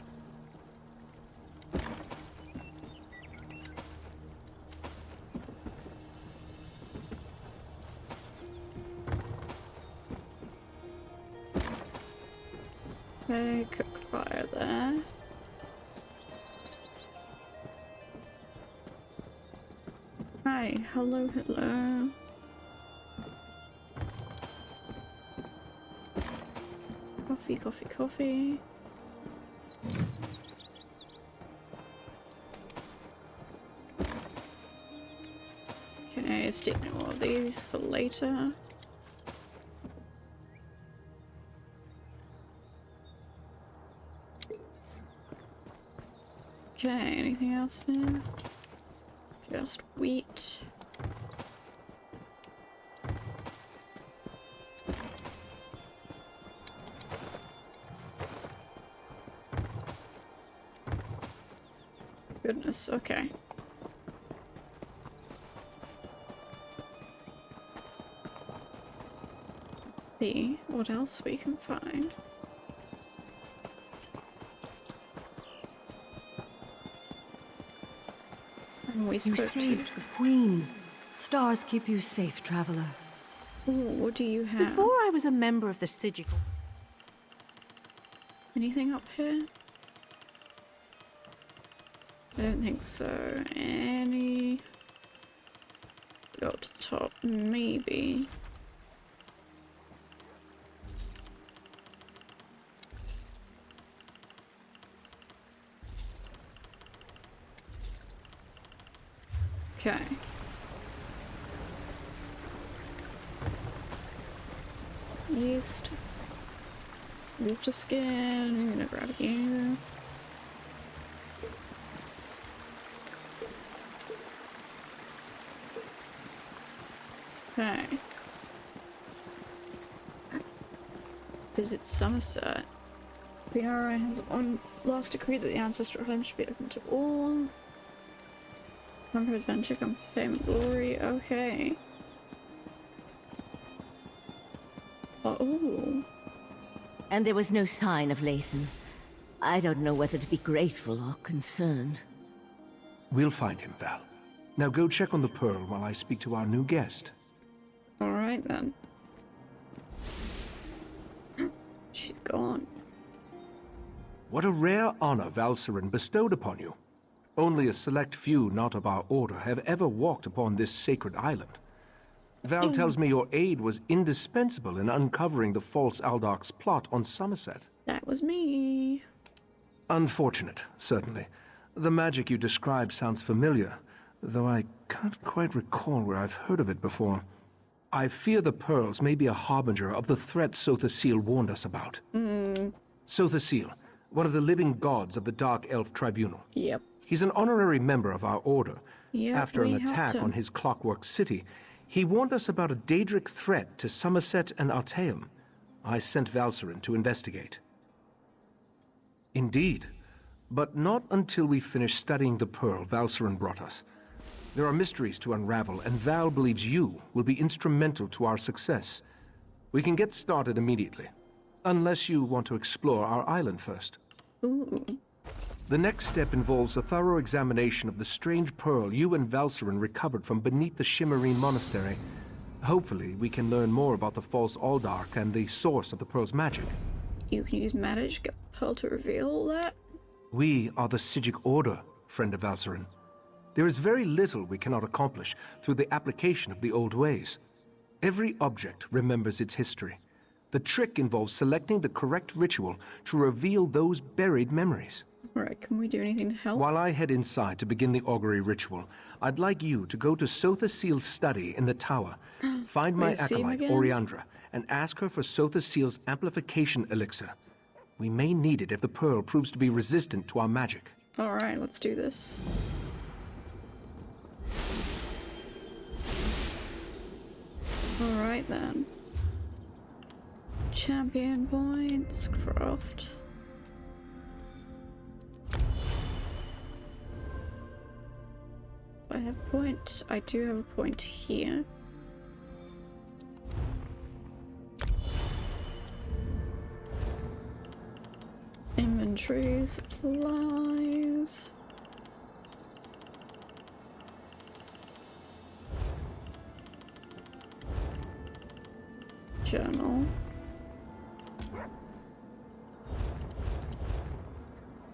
Okay, cook fire there. Hi, hello, hello. Coffee, coffee, coffee. Okay, let's take more of these for later. Okay, anything else here? Just wheat. Goodness, okay. Let's see what else we can find. And we You spoke to... saved the Queen. Stars keep you safe, traveler. Ooh, what do you have? Before I was a member of the Sijic. Anything up here? I don't think so. Any... Go up to the top, maybe. Okay. Yeast. Water skin. I'm gonna grab you. Okay. Visit Summerset. Queen Arwen has one last decree that the ancestral home should be open to all. Come for adventure, come with fame and glory. Okay. Oh. And there was no sign of Lathan. I don't know whether to be grateful or concerned. We'll find him, Val. Now go check on the Pearl while I speak to our new guest. Alright then. She's gone. What a rare honor Valcerin bestowed upon you. Only a select few not of our order have ever walked upon this sacred island. Val tells me your aid was indispensable in uncovering the false Aldarch's plot on Summerset. That was me. Unfortunate, certainly. The magic you describe sounds familiar, though I can't quite recall where I've heard of it before. I fear the pearls may be a harbinger of the threat Sotha warned us about. Sotha, one of the living gods of the Dark Elf Tribunal. Yep. He's an honorary member of our order. Yep, After an attack on his clockwork city, he warned us about a Daedric threat to Summerset and Artaeum. I sent Valcerin to investigate. Indeed. But not until we finish studying the Pearl Valcerin brought us. There are mysteries to unravel, and Val believes you will be instrumental to our success. We can get started immediately, unless you want to explore our island first. Ooh. The next step involves a thorough examination of the strange pearl you and Valcerin recovered from beneath the Shimmerine Monastery. Hopefully, we can learn more about the false Aldarch and the source of the pearl's magic. You can use magic to get the pearl to reveal all that? We are the Psijic Order, friend of Valcerin. There is very little we cannot accomplish through the application of the old ways. Every object remembers its history. The trick involves selecting the correct ritual to reveal those buried memories. Alright, can we do anything to help? While I head inside to begin the augury ritual, I'd like you to go to Sotha study in the tower, find my acolyte, Oriandra, and ask her for Sotha amplification elixir. We may need it if the pearl proves to be resistant to our magic. Alright, let's do this. Alright then. Champion points, craft. I have a point. I do have a point here. Inventory, supplies. Journal.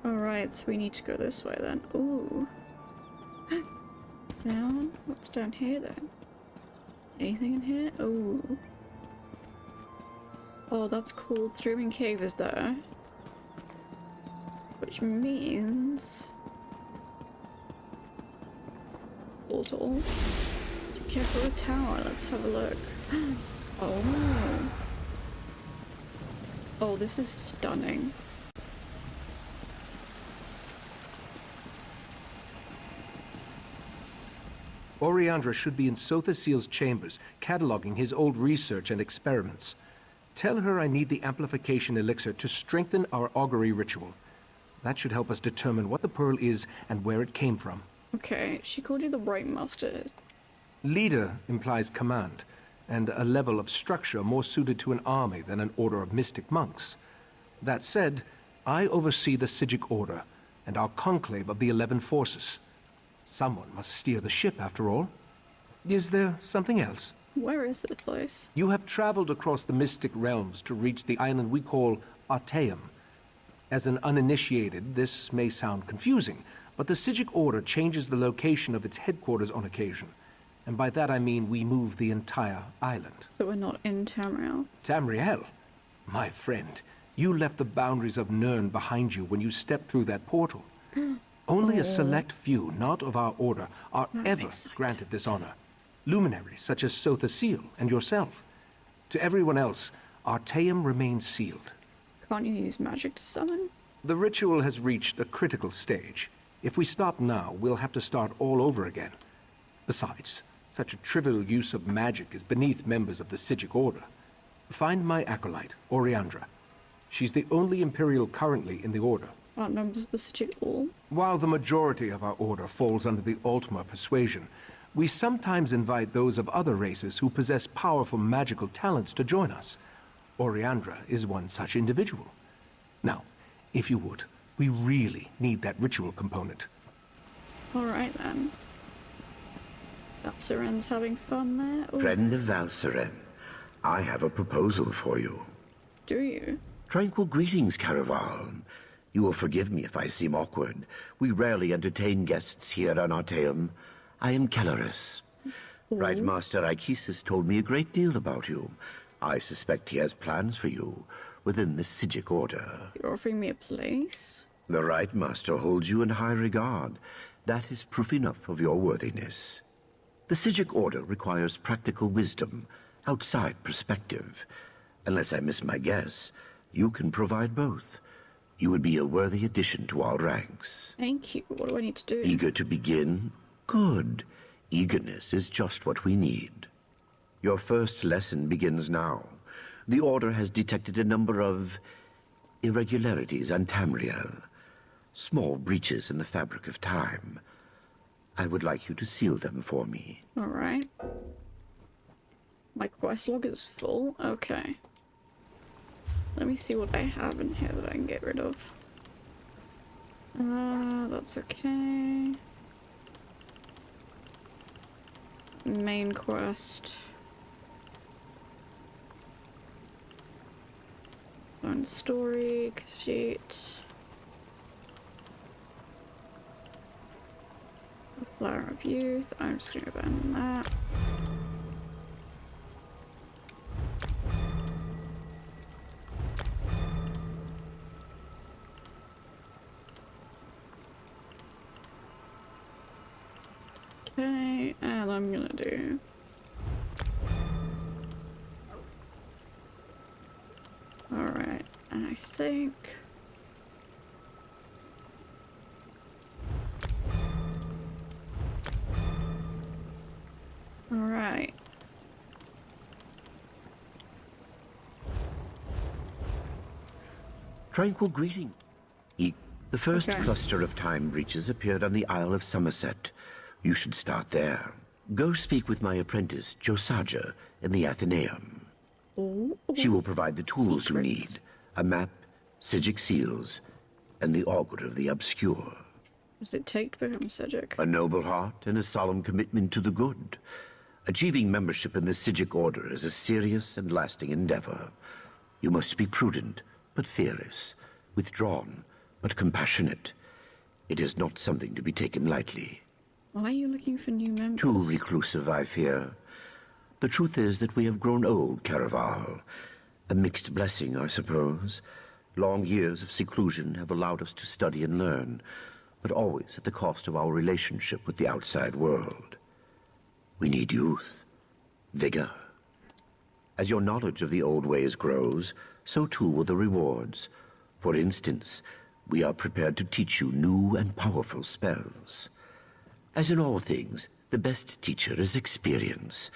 Alright, so we need to go this way then. Ooh. Down? What's down here then? Anything in here? Ooh. Oh, that's cool. The Dreaming Cave is there. Which means... portal to Capora Tower. Let's have a look. Oh. Oh, this is stunning. Oriandra should be in Sotha chambers, cataloging his old research and experiments. Tell her I need the amplification elixir to strengthen our augury ritual. That should help us determine what the pearl is and where it came from. Okay, she called you the Right Master. Leader implies command, and a level of structure more suited to an army than an order of mystic monks. That said, I oversee the Psijic Order, and our conclave of the 11 forces. Someone must steer the ship, after all. Is there something else? Where is this place? You have traveled across the mystic realms to reach the island we call Artaeum. As an uninitiated, this may sound confusing, but the Psijic Order changes the location of its headquarters on occasion. And by that I mean we move the entire island. So we're not in Tamriel? Tamriel? My friend, you left the boundaries of Nirn behind you when you stepped through that portal. Only a select few, not of our order, are ever granted this honor. Luminaries such as Sotha and yourself. To everyone else, Artaeum remains sealed. Can't you use magic to summon? The ritual has reached a critical stage. If we stop now, we'll have to start all over again. Besides, Such a trivial use of magic is beneath members of the Psijic Order. Find my acolyte, Oriandra. She's the only Imperial currently in the Order. Aren't members of the Psijic all? While the majority of our Order falls under the Altmer persuasion, we sometimes invite those of other races who possess powerful magical talents to join us. Oriandra is one such individual. Now, if you would, we really need that ritual component. Alright then. Valseren's having fun there. Ooh. Friend of Valseren, I have a proposal for you. Do you? Tranquil greetings, Caraval. You will forgive me if I seem awkward. We rarely entertain guests here on Artaeum. I am Kelleris. Right Master Ikisis told me a great deal about you. I suspect he has plans for you within the Psijic Order. You're offering me a place? The Right Master holds you in high regard. That is proof enough of your worthiness. The Psijic Order requires practical wisdom, outside perspective. Unless I miss my guess, you can provide both. You would be a worthy addition to our ranks. Thank you. What do I need to do? Eager to begin? Good. Eagerness is just what we need. Your first lesson begins now. The Order has detected a number of irregularities on Tamriel. Small breaches in the fabric of time. I would like you to seal them for me. Alright. My quest log is full? Okay. Let me see what I have in here that I can get rid of. That's okay. Main quest. Own story, sheet. A flower of youth. I'm just gonna abandon that. Okay, and I'm gonna do alright, and I think alright. Tranquil greeting. The first cluster of time breaches appeared on the Isle of Summerset. You should start there. Go speak with my apprentice, Josaja, in the Artaeum. She will provide the tools you need. A map, Psijic seals, and the Augur of the Obscure. What does it take to become Psijic? A noble heart and a solemn commitment to the good. Achieving membership in the Psijic Order is a serious and lasting endeavor. You must be prudent, but fearless. Withdrawn, but compassionate. It is not something to be taken lightly. Why are you looking for new members? Too reclusive, I fear. The truth is that we have grown old, Caraval. A mixed blessing, I suppose. Long years of seclusion have allowed us to study and learn, but always at the cost of our relationship with the outside world. We need youth, vigor. As your knowledge of the old ways grows, so too will the rewards. For instance, we are prepared to teach you new and powerful spells. As in all things, the best teacher is experience.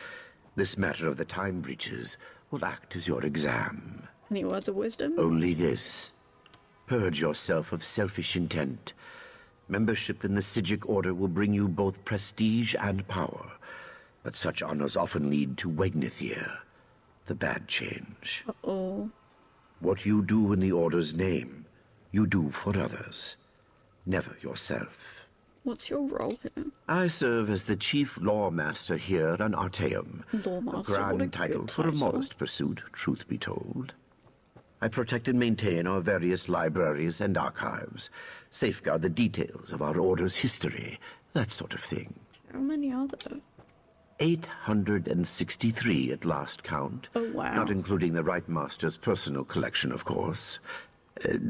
This matter of the time breaches will act as your exam. Any words of wisdom? Only this. Purge yourself of selfish intent. Membership in the Psijic Order will bring you both prestige and power, but such honors often lead to Wegnithir, the bad change. Uh-oh. What you do in the Order's name, you do for others, never yourself. What's your role here? I serve as the Chief Law Master here on Artaeum. Law Master, a grand what a title good for a title. modest pursuit, truth be told. I protect and maintain our various libraries and archives, safeguard the details of our Order's history, that sort of thing. How many are there? 863 at last count. Oh, wow. Not including the Right Master's personal collection, of course.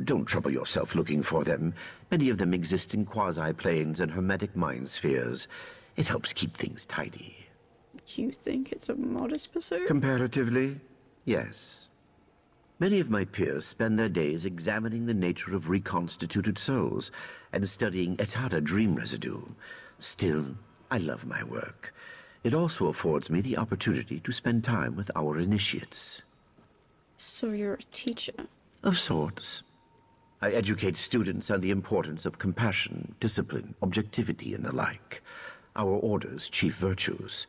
Don't trouble yourself looking for them. Many of them exist in quasi-planes and hermetic mind spheres. It helps keep things tidy. You think it's a modest pursuit? Comparatively, yes. Many of my peers spend their days examining the nature of reconstituted souls and studying Etara dream residue. Still, I love my work. It also affords me the opportunity to spend time with our initiates. So you're a teacher? Of sorts. I educate students on the importance of compassion, discipline, objectivity, and the like. Our order's chief virtues.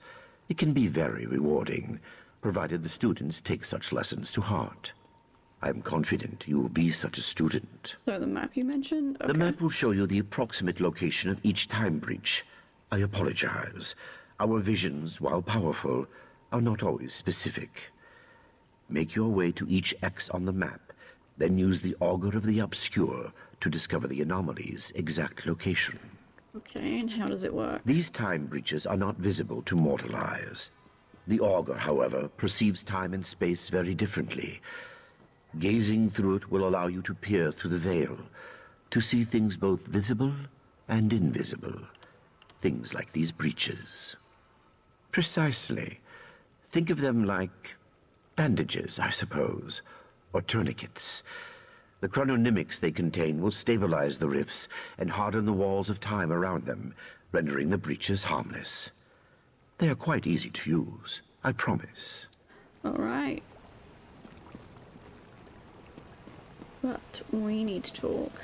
It can be very rewarding, provided the students take such lessons to heart. I'm confident you will be such a student. So the map you mentioned? Okay. The map will show you the approximate location of each time breach. I apologize. Our visions, while powerful, are not always specific. Make your way to each X on the map, then use the Augur of the Obscure to discover the anomaly's exact location. Okay, and how does it work? These time breaches are not visible to mortal eyes. The Augur, however, perceives time and space very differently. Gazing through it will allow you to peer through the veil, to see things both visible and invisible. Things like these breaches. Precisely. Think of them like bandages, I suppose, or tourniquets. The chrononymics they contain will stabilize the rifts and harden the walls of time around them, rendering the breaches harmless. They are quite easy to use, I promise. All right. But we need to talk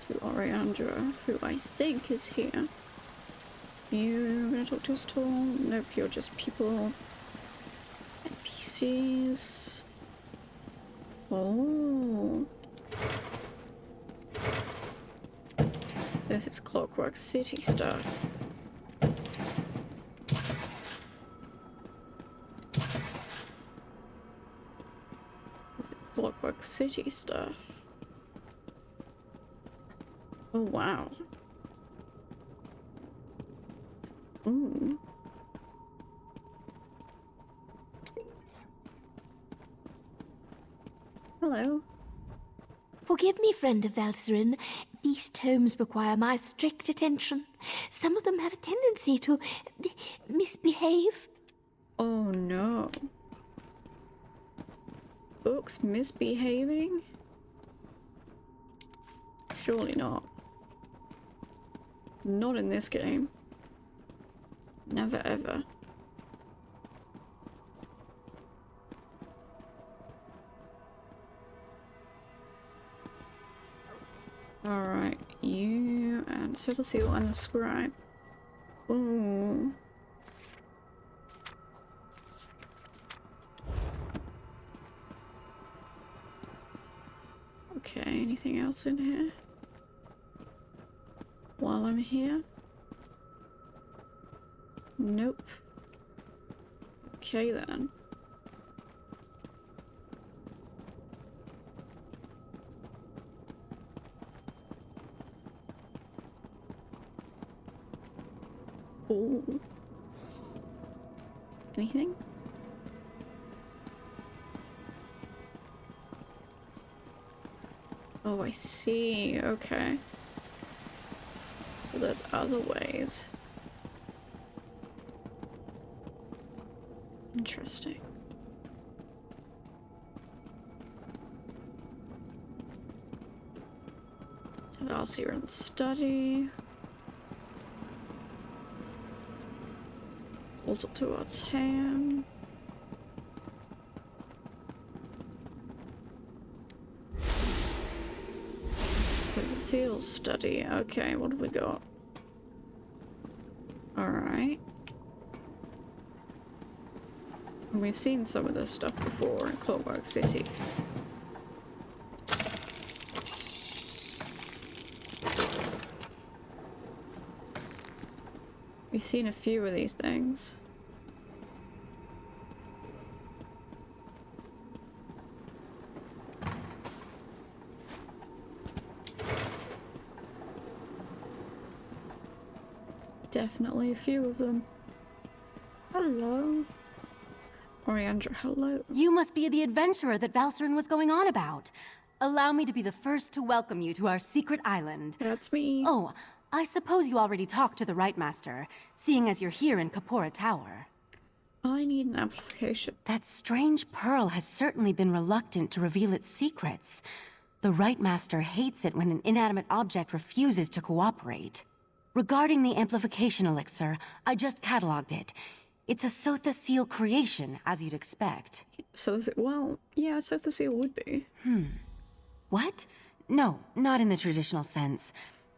to Ariandra, who I think is here. You gonna talk to us at all? Nope, you're just people. NPCs. Oh. This is Clockwork City stuff. This is Clockwork City stuff. Oh wow. Ooh. Hello. Forgive me, friend of Valcerin. These tomes require my strict attention. Some of them have a tendency to misbehave. Oh no. Books misbehaving? Surely not. Not in this game. Never ever. Alright, you and so the seal and the scribe. Ooh. Okay, anything else in here? While I'm here? Nope. Okay then. Ooh. Anything? Oh, I see. Okay. So there's other ways. Interesting. Devalsier in the study. Portal to Artaeum. There's a seal study. Okay, what have we got? Alright. We've seen some of this stuff before in Clockwork City. We've seen a few of these things. Definitely a few of them. Hello. Ariandra, hello. You must be the adventurer that Valcerin was going on about. Allow me to be the first to welcome you to our secret island. That's me. Oh, I suppose you already talked to the Right Master, seeing as you're here in Capora Tower. I need an amplification. That strange pearl has certainly been reluctant to reveal its secrets. The Right Master hates it when an inanimate object refuses to cooperate. Regarding the amplification elixir, I just cataloged it. It's a Sotha Seal creation, as you'd expect. So is it? Well, yeah, Sotha Seal would be. What? No, not in the traditional sense.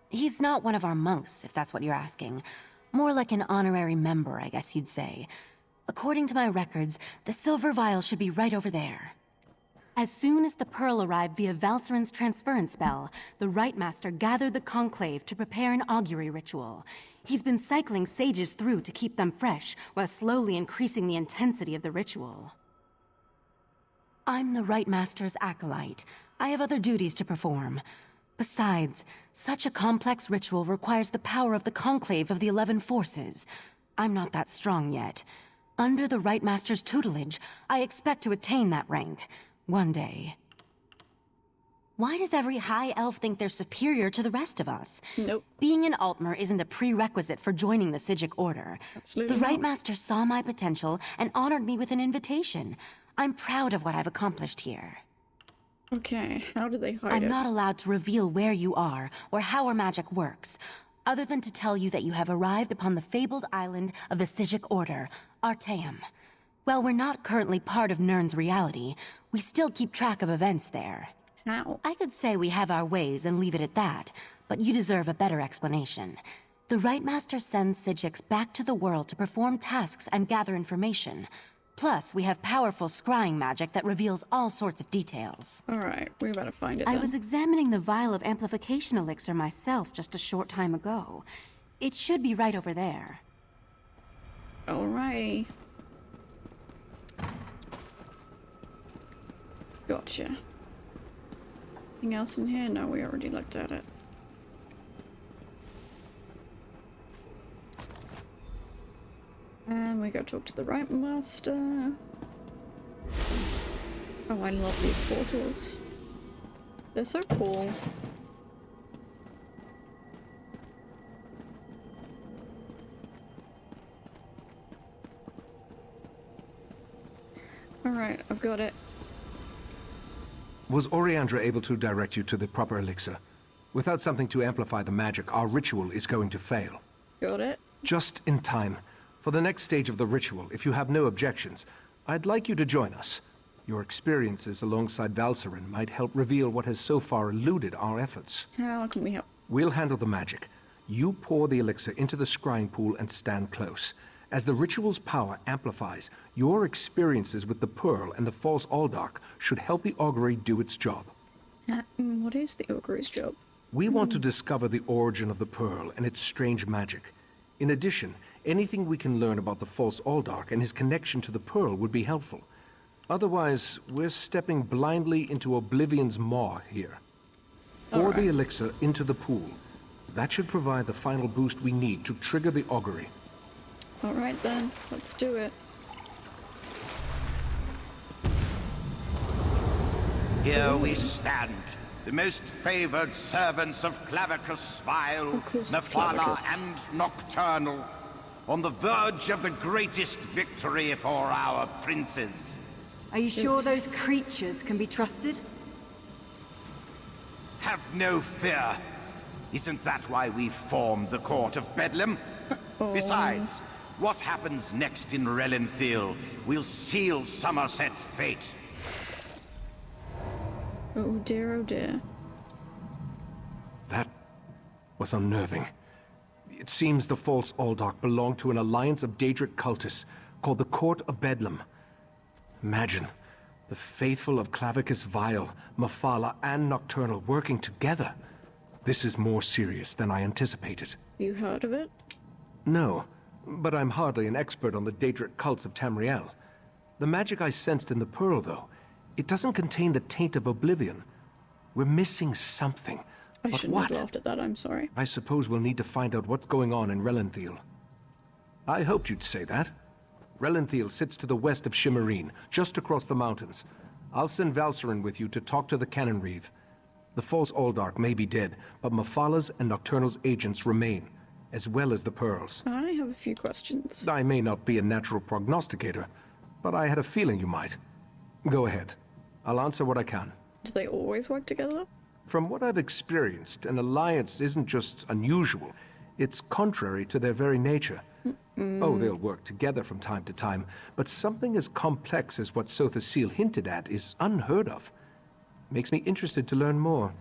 He's not one of our monks, if that's what you're asking. More like an honorary member, I guess you'd say. According to my records, the silver vial should be right over there. As soon as the pearl arrived via Valserin's transference spell, the Rite Master gathered the conclave to prepare an augury ritual. He's been cycling sages through to keep them fresh, while slowly increasing the intensity of the ritual. I'm the Rite Master's acolyte. I have other duties to perform. Besides, such a complex ritual requires the power of the conclave of the 11 forces. I'm not that strong yet. Under the Rite Master's tutelage, I expect to attain that rank. One day. Why does every high elf think they're superior to the rest of us? Nope. Being an Altmer isn't a prerequisite for joining the Psijic Order. Absolutely The Rite not. Master saw my potential and honored me with an invitation. I'm proud of what I've accomplished here. Okay, how do they hide I'm it? not allowed to reveal where you are or how our magic works, other than to tell you that you have arrived upon the fabled island of the Psijic Order, Artaeum. While we're not currently part of Nirn's reality, we still keep track of events there. How? I could say we have our ways and leave it at that, but you deserve a better explanation. The Rite Master sends Psijics back to the world to perform tasks and gather information. Plus, we have powerful scrying magic that reveals all sorts of details. Alright, we better find it I then. was examining the vial of amplification elixir myself just a short time ago. It should be right over there. Alrighty. Gotcha. Anything else in here? No, we already looked at it. And we go talk to the Rite Master. Oh, I love these portals. They're so cool. Alright, I've got it. Was Oriandra able to direct you to the proper elixir? Without something to amplify the magic, our ritual is going to fail. Got it. Just in time. For the next stage of the ritual, if you have no objections, I'd like you to join us. Your experiences alongside Valserin might help reveal what has so far eluded our efforts. How can we help? We'll handle the magic. You pour the elixir into the scrying pool and stand close. As the ritual's power amplifies, your experiences with the Pearl and the False Aldark should help the augury do its job. What is the augury's job? We want to discover the origin of the Pearl and its strange magic. In addition, anything we can learn about the False Aldark and his connection to the Pearl would be helpful. Otherwise, we're stepping blindly into Oblivion's maw here. Pour the elixir into the pool. That should provide the final boost we need to trigger the augury. Alright then, let's do it. Here we stand, the most favored servants of Clavicus Vile, Mephala, and Nocturnal, on the verge of the greatest victory for our princes. Are you sure those creatures can be trusted? Have no fear. Isn't that why we formed the Court of Bedlam? Besides, what happens next in Relenthiel will seal Summerset's fate. Oh dear, oh dear. That was unnerving. It seems the False Aldark belonged to an alliance of Daedric cultists called the Court of Bedlam. Imagine, the faithful of Clavicus Vile, Mephala, and Nocturnal working together. This is more serious than I anticipated. You heard of it? No, but I'm hardly an expert on the Daedric cults of Tamriel. The magic I sensed in the Pearl, though, it doesn't contain the taint of oblivion. We're missing something. I But shouldn't what? have laughed at that, I'm sorry. I suppose we'll need to find out what's going on in Relenthiel. I hoped you'd say that. Relenthiel sits to the west of Shimmerine, just across the mountains. I'll send Valserin with you to talk to the Cannon Reeve. The False Aldark may be dead, but Mephala's and Nocturnal's agents remain, as well as the Pearls. I have a few questions. I may not be a natural prognosticator, but I had a feeling you might. Go ahead. I'll answer what I can. Do they always work together? From what I've experienced, an alliance isn't just unusual, It's contrary to their very nature. Oh, they'll work together from time to time, but something as complex as what Sotha Seal hinted at is unheard of. Makes me interested to learn more.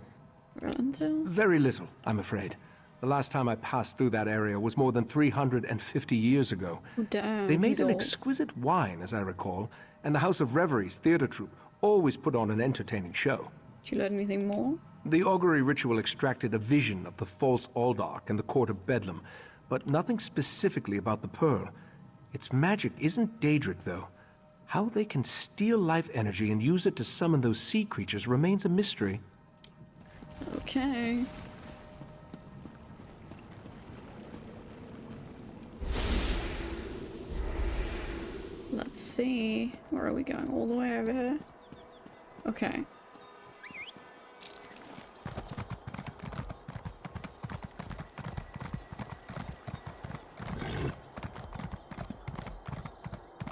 Very little, I'm afraid. The last time I passed through that area was more than 350 years ago. Damn, they made he's an old. exquisite wine, as I recall, and the House of Reveries theater troupe always put on an entertaining show. Did you learn anything more? The augury ritual extracted a vision of the false Aldark and the court of Bedlam, but nothing specifically about the pearl. Its magic isn't Daedric, though. How they can steal life energy and use it to summon those sea creatures remains a mystery. Okay. Let's see. Where are we going? All the way over here? Okay.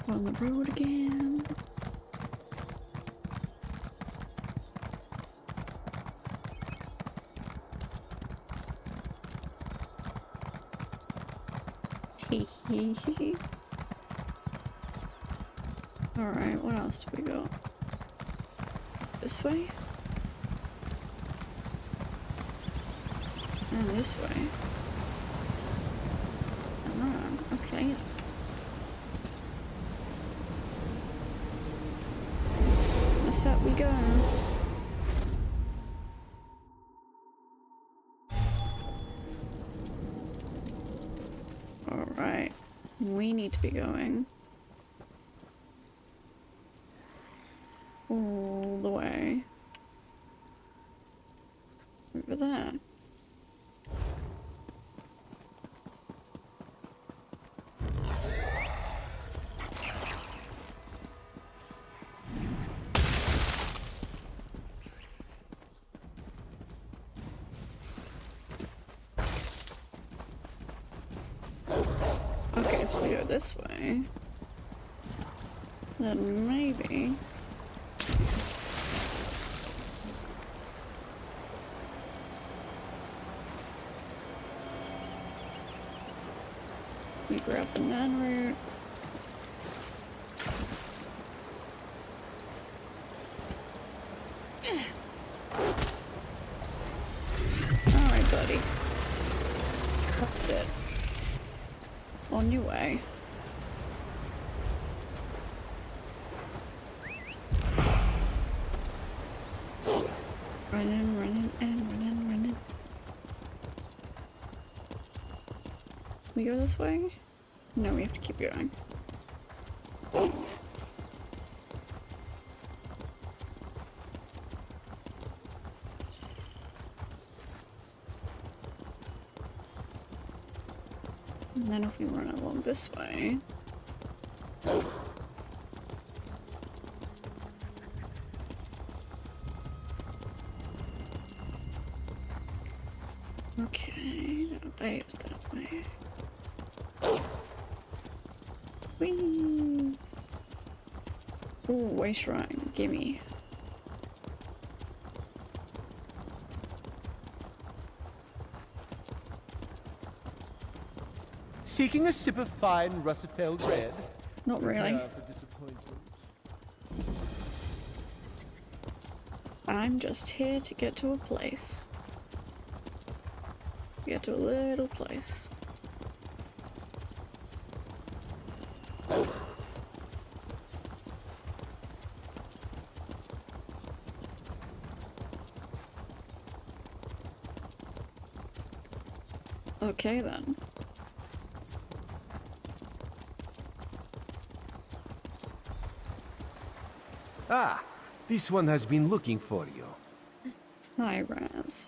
On the road again. Alright, what else do we got? This way? And this way. Ah, okay. Up we go. Alright. We need to be going all the way over there. Okay, so we go this way. Then maybe... we grab the man route. Alright, buddy. That's it. On your way. Running, running, and running, running. We go this way? No, we have to keep going. And then if we run along this way... okay, that way is that way. Whee! Ooh, way shrine, gimme. Seeking a sip of fine Russifeld red? Not really. For disappointment. I'm just here to get to a place. Get to a little place. Okay then. Ah, this one has been looking for you. Hi, Raz.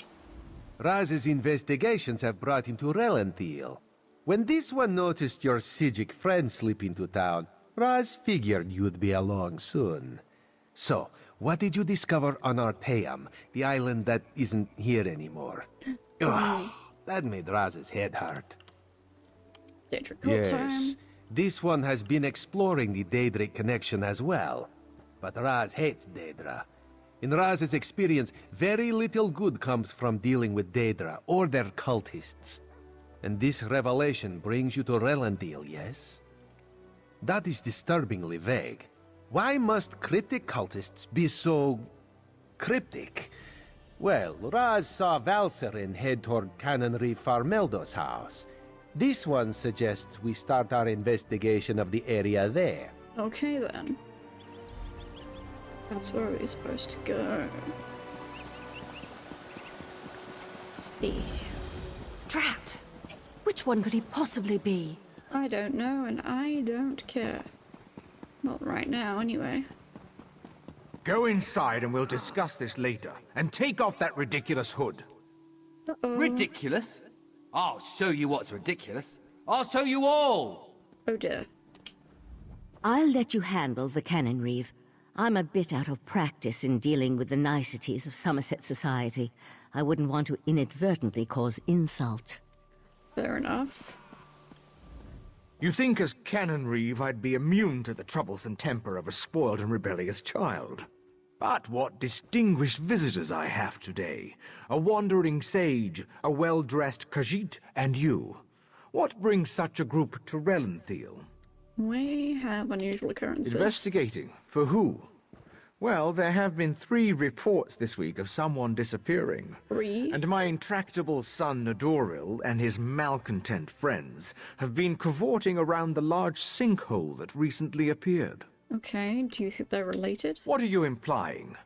Raz's investigations have brought him to Relenthiel. When this one noticed your Sijic friend slip into town, Raz figured you'd be along soon. So, what did you discover on Artaeum, the island that isn't here anymore? Ugh, that made Raz's head hurt. Yes, this one has been exploring the Daedric connection as well. But Raz hates Daedra. In Raz's experience, very little good comes from dealing with Daedra or their cultists. And this revelation brings you to Relendil, yes? That is disturbingly vague. Why must cryptic cultists be so... cryptic? Well, Raz saw Valserin head toward Canonry Farmeldo's house. This one suggests we start our investigation of the area there. Okay then. That's where we're supposed to go. Let's see. Drat! Which one could he possibly be? I don't know, and I don't care. Not right now, anyway. Go inside and we'll discuss this later. And take off that ridiculous hood. Ridiculous? I'll show you what's ridiculous. I'll show you all! Oh dear. I'll let you handle the Cannon Reeve. I'm a bit out of practice in dealing with the niceties of Summerset society. I wouldn't want to inadvertently cause insult. Fair enough. You think as Canon Reeve I'd be immune to the troublesome temper of a spoiled and rebellious child? But what distinguished visitors I have today. A wandering sage, a well-dressed Khajiit, and you. What brings such a group to Relenthiel? We have unusual occurrences. Investigating? For who? Well, there have been 3 reports this week of someone disappearing. 3? And my intractable son Nadoril and his malcontent friends have been cavorting around the large sinkhole that recently appeared. Okay, do you think they're related? What are you implying?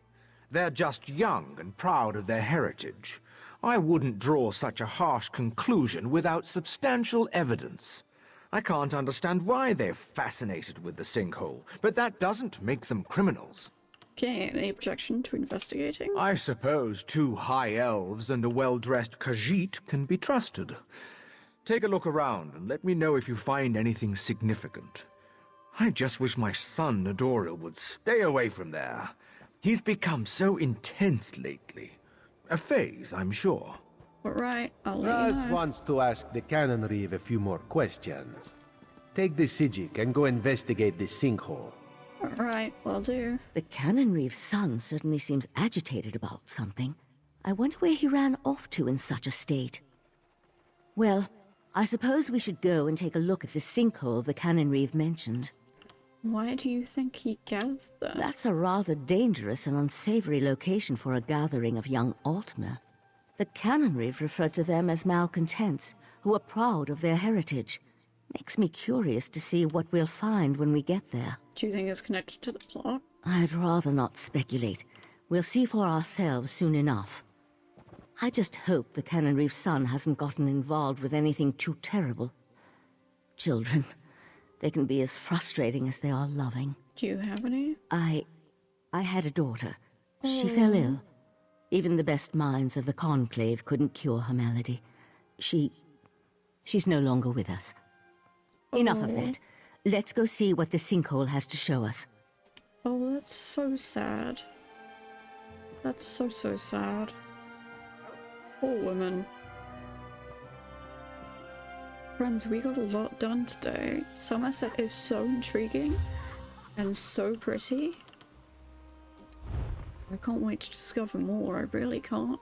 They're just young and proud of their heritage. I wouldn't draw such a harsh conclusion without substantial evidence. I can't understand why they're fascinated with the sinkhole, but that doesn't make them criminals. Okay, any objection to investigating? I suppose 2 high elves and a well-dressed Khajiit can be trusted. Take a look around and let me know if you find anything significant. I just wish my son Nadoril would stay away from there. He's become so intense lately. A phase, I'm sure. Alright, I'll let you Raz know. wants to ask the Cannon Reeve a few more questions. Take the Sijik and go investigate the sinkhole. Alright, will do. The Cannon Reeve's son certainly seems agitated about something. I wonder where he ran off to in such a state. Well, I suppose we should go and take a look at the sinkhole the Cannon Reeve mentioned. Why do you think he gathered them? That's a rather dangerous and unsavory location for a gathering of young Altmer. The Cannon Reeve referred to them as malcontents, who are proud of their heritage. Makes me curious to see what we'll find when we get there. Do you think it's connected to the plot? I'd rather not speculate. We'll see for ourselves soon enough. I just hope the Cannon Reeve's son hasn't gotten involved with anything too terrible. Children, they can be as frustrating as they are loving. Do you have any? I had a daughter. She fell ill. Even the best minds of the Conclave couldn't cure her malady. She's no longer with us. Enough of that. Let's go see what the sinkhole has to show us. Oh, that's so sad. That's so sad. Poor woman. Friends, we got a lot done today. Summerset is so intriguing and so pretty. I can't wait to discover more, I really can't.